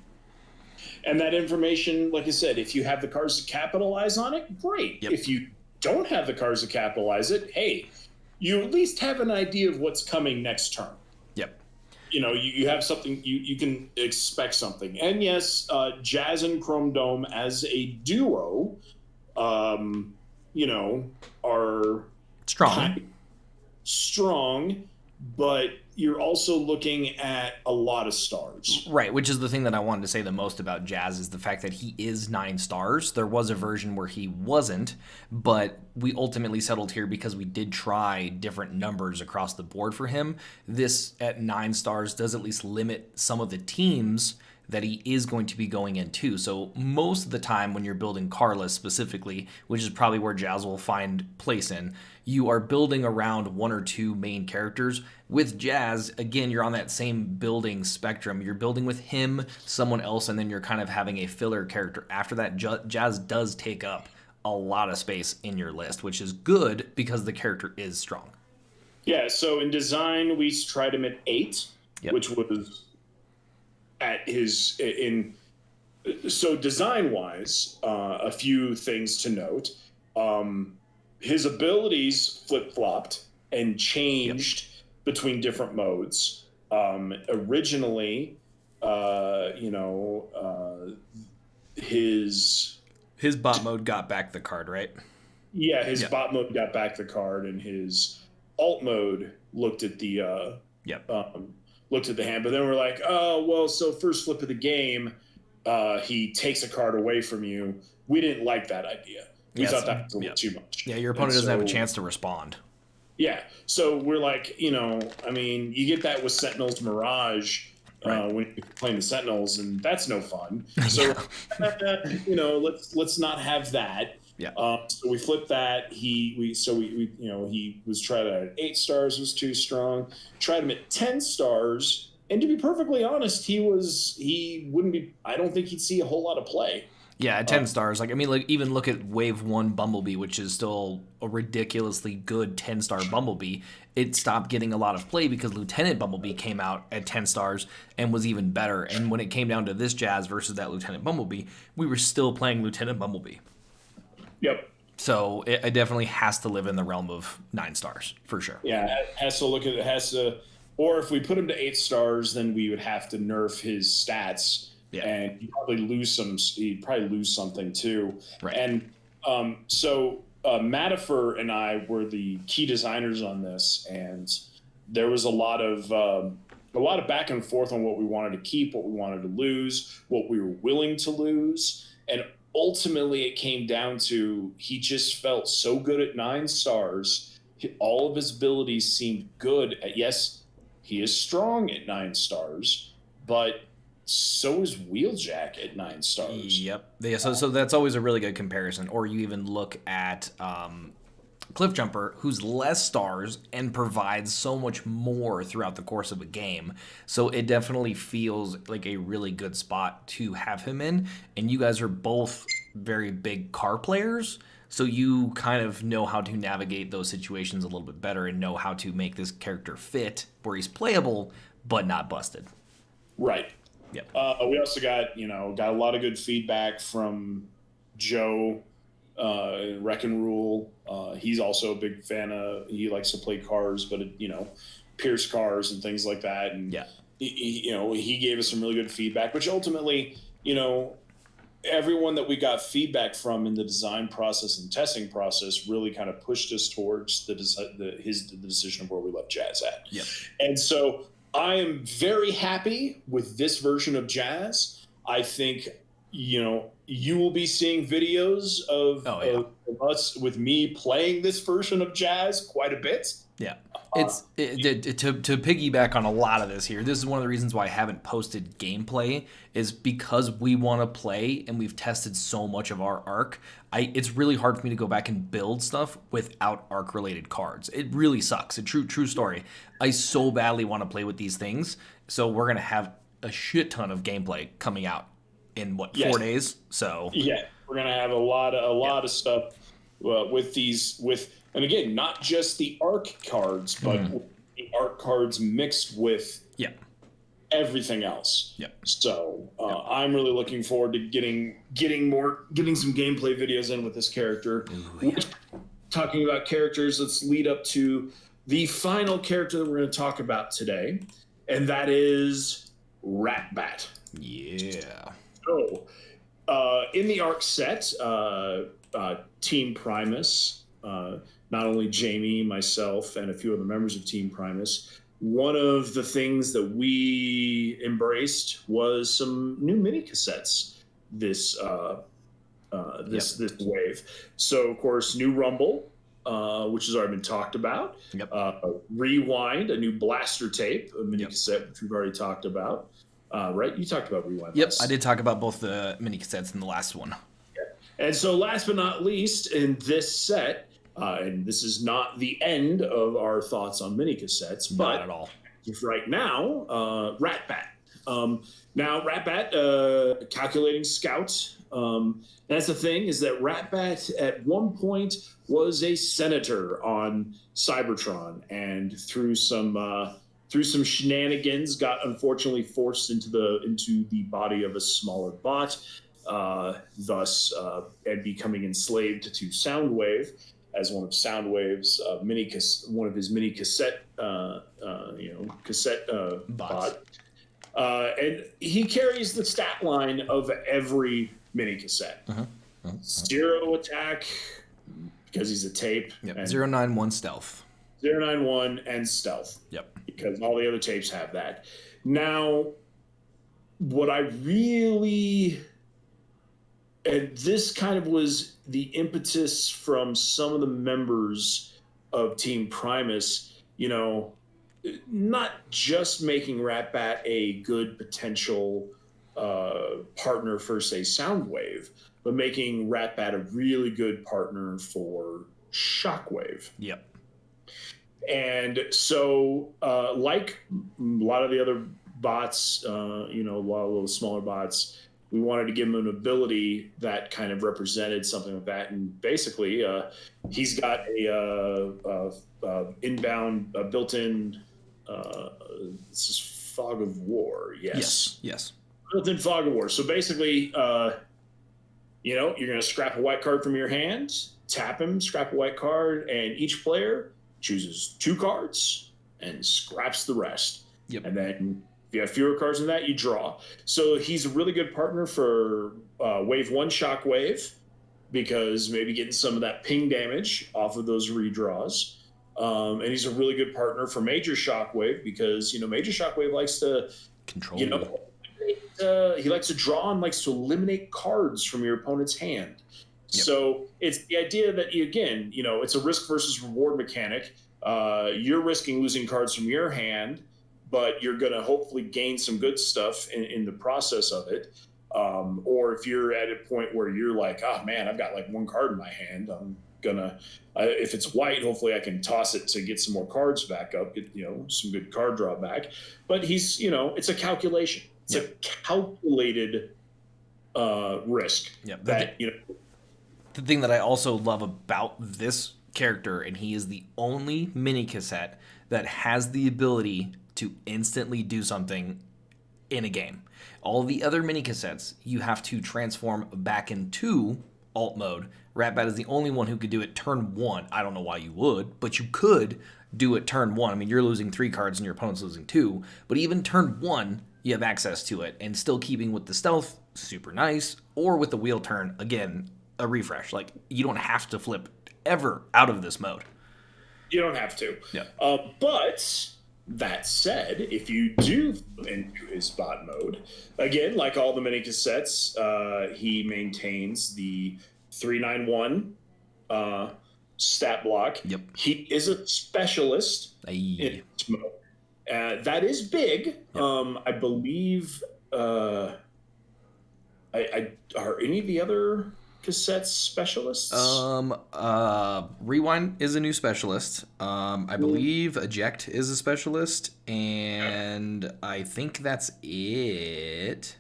And that information, like I said, if you have the cards to capitalize on it, great. Yep. If you don't have the cards to capitalize it, hey, you at least have an idea of what's coming next turn. Yep. You know, you have something, you can expect something. And yes, Jazz and Chrome Dome as a duo, you know, are strong, but you're also looking at a lot of stars. Right, which is the thing that I wanted to say the most about Jazz is the fact that he is 9 stars. There was a version where he wasn't, but we ultimately settled here because we did try different numbers across the board for him. This at 9 stars does at least limit some of the teams that he is going to be going into. So most of the time when you're building Carlos specifically, which is probably where Jazz will find place in, you are building around 1 or 2 main characters. With Jazz, again, you're on that same building spectrum. You're building with him, someone else, and then you're kind of having a filler character. After that, Jazz does take up a lot of space in your list, which is good because the character is strong. Yeah, so in design, we tried him at 8, which was at his in. So design-wise, a few things to note. His abilities flip-flopped and changed between different modes. Originally, his bot mode got back the card, right? Yeah, his bot mode got back the card, and his alt mode looked at the looked at the hand. But then we're like, oh well, so first flip of the game, he takes a card away from you. We didn't like that idea. We thought that was a little too much. Yeah, your opponent doesn't have a chance to respond. Yeah, so we're like, I mean, you get that with Sentinels Mirage when you're playing the Sentinels, and that's no fun. So, let's not have that. Yeah. So we flipped that. He was tried out at 8 stars, was too strong. Tried him at 10 stars, and to be perfectly honest, he wouldn't be. I don't think he'd see a whole lot of play. Yeah, at 10 stars. Even look at Wave 1 Bumblebee, which is still a ridiculously good 10-star Bumblebee. It stopped getting a lot of play because Lieutenant Bumblebee came out at 10 stars and was even better. And when it came down to this Jazz versus that Lieutenant Bumblebee, we were still playing Lieutenant Bumblebee. Yep. So it definitely has to live in the realm of 9 stars, for sure. Yeah, it has to. Or if we put him to 8 stars, then we would have to nerf his stats. Yeah. And he'd probably lose something too. Right. And so Matifer and I were the key designers on this, and there was a lot of back and forth on what we wanted to keep, what we wanted to lose, what we were willing to lose, and ultimately it came down to he just felt so good at 9 stars. All of his abilities seemed good. Yes, he is strong at 9 stars, but so is Wheeljack at 9 stars. Yep. Yeah, so that's always a really good comparison. Or you even look at cliff jumper who's less stars and provides so much more throughout the course of a game. So it definitely feels like a really good spot to have him in. And you guys are both very big car players, so you kind of know how to navigate those situations a little bit better and know how to make this character fit where he's playable but not busted. Right. Yep. We also got a lot of good feedback from Joe, Wreck and Rule. He's also a big fan of. He likes to play cars, but Pierce cars and things like that. And yeah, he gave us some really good feedback, which ultimately, everyone that we got feedback from in the design process and testing process really kind of pushed us towards the decision of where we left Jazz at. Yep. And so I am very happy with this version of Jazz. I think, you will be seeing videos of us with me playing this version of Jazz quite a bit. Yeah. To piggyback on a lot of this here, this is one of the reasons why I haven't posted gameplay, is because we want to play and we've tested so much of our Ark. It's really hard for me to go back and build stuff without Ark related cards. It really sucks. A true story. I so badly want to play with these things, so we're gonna have a shit ton of gameplay coming out in 4 days. So yeah, we're gonna have a lot of stuff with these and again, not just the Ark cards, but the Ark cards mixed with everything else. Yep. So I'm really looking forward to getting some gameplay videos in with this character. Ooh, yeah. Talking about characters, let's lead up to the final character that we're going to talk about today, and that is Ratbat. Yeah. So, in the Ark set, Team Primus, not only Jamie, myself, and a few other members of Team Primus, one of the things that we embraced was some new mini cassettes this wave. So, of course, new Rumble, which has already been talked about. Yep. Rewind, a new blaster tape, a mini cassette, which we've already talked about. Right? You talked about Rewind. Yep, I did talk about both the mini cassettes in the last one. Yeah. And so last but not least, in this set, and this is not the end of our thoughts on mini cassettes, but not at all. Right now, Ratbat. Now, Ratbat, calculating scout. That's the thing, is that Ratbat at one point was a senator on Cybertron, and through some shenanigans, got unfortunately forced into the body of a smaller bot, thus and becoming enslaved to Soundwave as one of Soundwave's one of his mini cassette bot. And he carries the stat line of every mini cassette. Zero attack because he's a tape. Yep. 091 stealth. 091 and stealth. Yep. Because all the other tapes have that. Now, what I really, and this kind of was the impetus from some of the members of Team Primus, not just making Ratbat a good potential partner for, say, Soundwave, but making Ratbat a really good partner for Shockwave. Yep. And so, like a lot of the other bots, a lot of those smaller bots, we wanted to give him an ability that kind of represented something like that. And basically, he's got a built-in. This is Fog of War. Yes. Built-in Fog of War. So basically, you're going to scrap a white card from your hand, tap him, scrap a white card, and each player chooses 2 cards and scraps the rest. Yep. And then if you have fewer cards than that, you draw. So he's a really good partner for Wave 1 Shockwave, because maybe getting some of that ping damage off of those redraws. And he's a really good partner for Major Shockwave, because, Major Shockwave likes to control. He likes to draw and likes to eliminate cards from your opponent's hand. Yep. So it's the idea that, again, it's a risk versus reward mechanic. You're risking losing cards from your hand, but you're going to hopefully gain some good stuff in the process of it. Or if you're at a point where you're like, oh man, I've got like 1 card in my hand, I'm gonna. If it's white, hopefully I can toss it to get some more cards back up, get some good card draw back. But he's it's a calculation. It's a calculated risk. Yep. That The thing that I also love about this character, and he is the only mini cassette that has the ability to instantly do something in a game. All the other mini cassettes, you have to transform back into alt mode. Ratbat is the only one who could do it turn 1. I don't know why you would, but you could do it turn 1. I mean, you're losing 3 cards and your opponent's losing 2, but even turn 1, you have access to it, and still keeping with the stealth, super nice, or with the wheel turn, again, a refresh. Like, you don't have to flip ever out of this mode. You don't have to. Yeah. But that said, if you do into his bot mode, again, like all the mini cassettes, he maintains the 391 stat block. Yep. He is a specialist in his mode. That is big. Yep. I believe. Are any of the other cassettes specialists? Rewind is a new specialist. I believe Eject is a specialist, and I think that's it.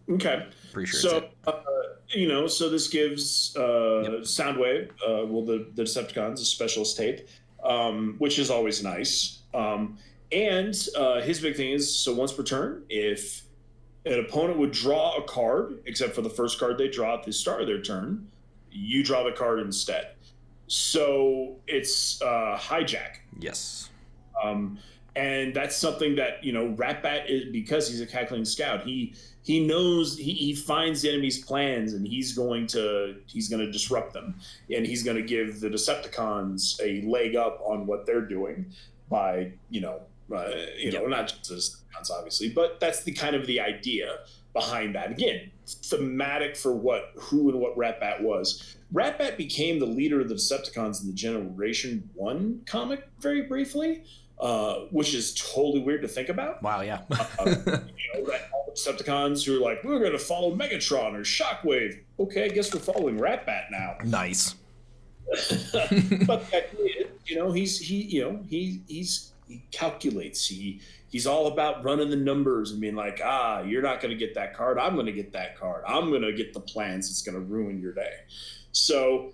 Okay. Pretty sure. So, so this gives Soundwave, the Decepticons, a specialist tape, which is always nice. And his big thing is, so once per turn, if an opponent would draw a card, except for the first card they draw at the start of their turn, you draw the card instead. So it's hijack. Yes. And that's something that, Ratbat is, because he's a calculating scout, he knows, he finds the enemy's plans, and he's going to disrupt them, and he's going to give the Decepticons a leg up on what they're doing by, not just the Decepticons, obviously, but that's the kind of the idea behind that. Again, thematic for who and what Ratbat was. Ratbat became the leader of the Decepticons in the Generation 1 comic very briefly, which is totally weird to think about. Wow, yeah. That all the Decepticons who are like, we're going to follow Megatron or Shockwave. Okay, I guess we're following Ratbat now. Nice. But he calculates. He's all about running the numbers and being like, you're not going to get that card. I'm going to get that card. I'm going to get the plans that's going to ruin your day. So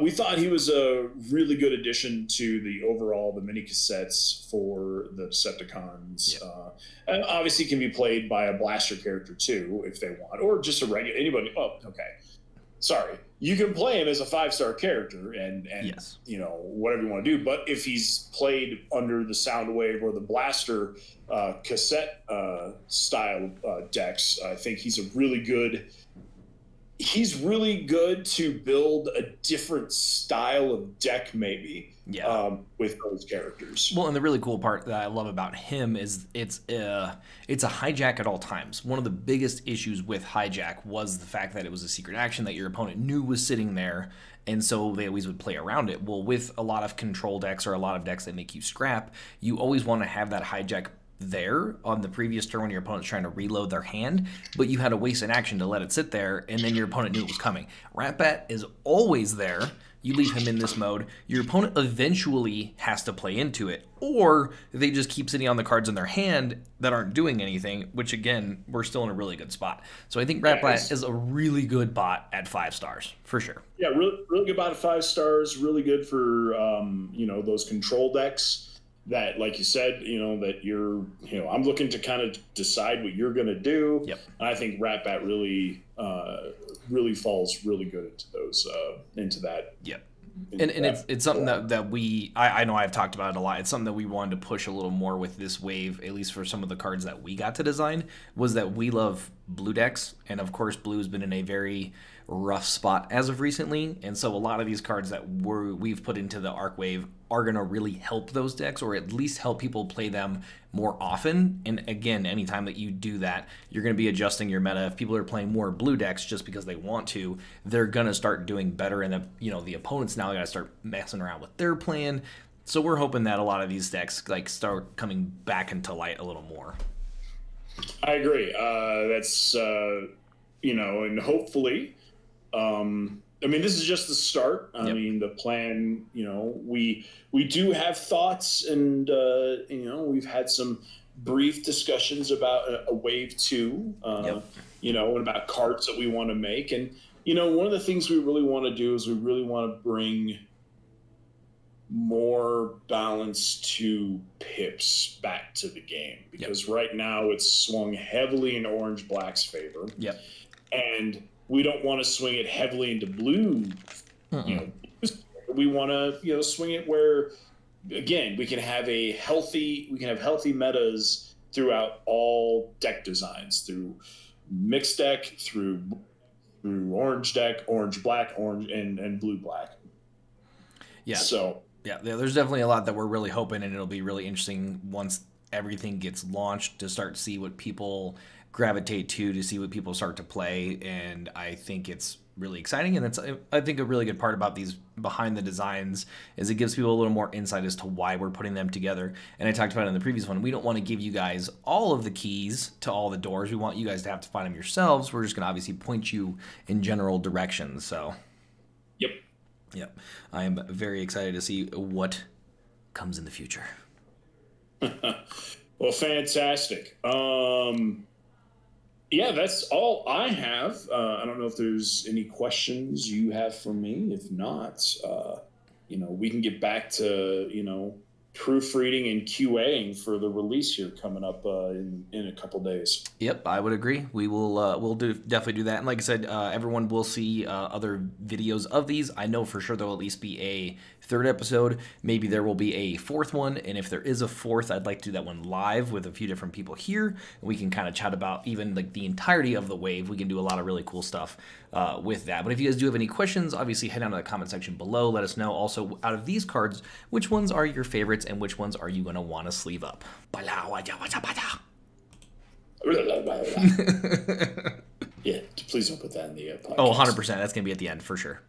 we thought he was a really good addition to the mini cassettes for the Decepticons. Yep. And obviously can be played by a blaster character too, if they want, or just a regular anybody. Oh, okay. Sorry. You can play him as a 5-star character and yes. Whatever you want to do. But if he's played under the Soundwave or the blaster cassette style decks, I think he's really good to build a different style of deck, maybe. Yeah. With those characters. Well, and the really cool part that I love about him is it's a hijack at all times. One of the biggest issues with hijack was the fact that it was a secret action that your opponent knew was sitting there, and so they always would play around it. Well, with a lot of control decks or a lot of decks that make you scrap, you always want to have that hijack there on the previous turn when your opponent's trying to reload their hand, but you had to waste an action to let it sit there, and then your opponent knew it was coming. Ratbat is always there. You leave him in this mode, your opponent eventually has to play into it, or they just keep sitting on the cards in their hand that aren't doing anything, which again, we're still in a really good spot. So I think Ratbat is a really good bot at 5 stars, for sure. Yeah, really good bot at 5 stars, really good for, those control decks that, like you said, that you're, I'm looking to kind of decide what you're going to do. Yep. And I think Ratbat really falls really good into those, into that. Yep. And it's something that I know I've talked about it a lot. It's something that we wanted to push a little more with this wave, at least for some of the cards that we got to design, was that we love blue decks. And of course, blue has been in a very rough spot as of recently. And so a lot of these cards that we've put into the Ark Wave are going to really help those decks, or at least help people play them more often. And again, anytime that you do that, you're going to be adjusting your meta. If people are playing more blue decks just because they want to, they're going to start doing better, and the opponents now got to start messing around with their plan. So we're hoping that a lot of these decks start coming back into light a little more. I agree. That's and hopefully I mean, this is just the start. I mean, the plan, we do have thoughts, and we've had some brief discussions about a wave 2, and about cards that we want to make. And one of the things we really want to do is we really want to bring more balance to pips back to the game, because right now it's swung heavily in orange black's favor. And we don't want to swing it heavily into blue. We want to swing it where, again, we can have healthy metas throughout all deck designs, through mixed deck, through orange deck, orange black, orange and blue black. So there's definitely a lot that we're really hoping, and it'll be really interesting once everything gets launched to start to see what people gravitate to see what people start to play. And I think it's really exciting, and that's, I think, a really good part about these behind the designs is it gives people a little more insight as to why we're putting them together. And I talked about it in the previous one, we don't want to give you guys all of the keys to all the doors. We want you guys to have to find them yourselves. We're just going to obviously point you in general directions. So I am very excited to see what comes in the future. Well, fantastic. That's all I have. I don't know if there's any questions you have for me. If not, we can get back to, proofreading and QAing for the release here coming up in a couple days. Yep, I would agree. We will definitely do that. And like I said, everyone will see other videos of these. I know for sure there will at least be a third episode. Maybe there will be a fourth one. And if there is a fourth, I'd like to do that one live with a few different people here. And we can kind of chat about even like the entirety of the wave. We can do a lot of really cool stuff with that. But if you guys do have any questions, obviously head down to the comment section below. Let us know also, out of these cards, which ones are your favorites and which ones are you going to want to sleeve up. Yeah, please don't put that in the podcast. Oh, 100%. That's going to be at the end for sure.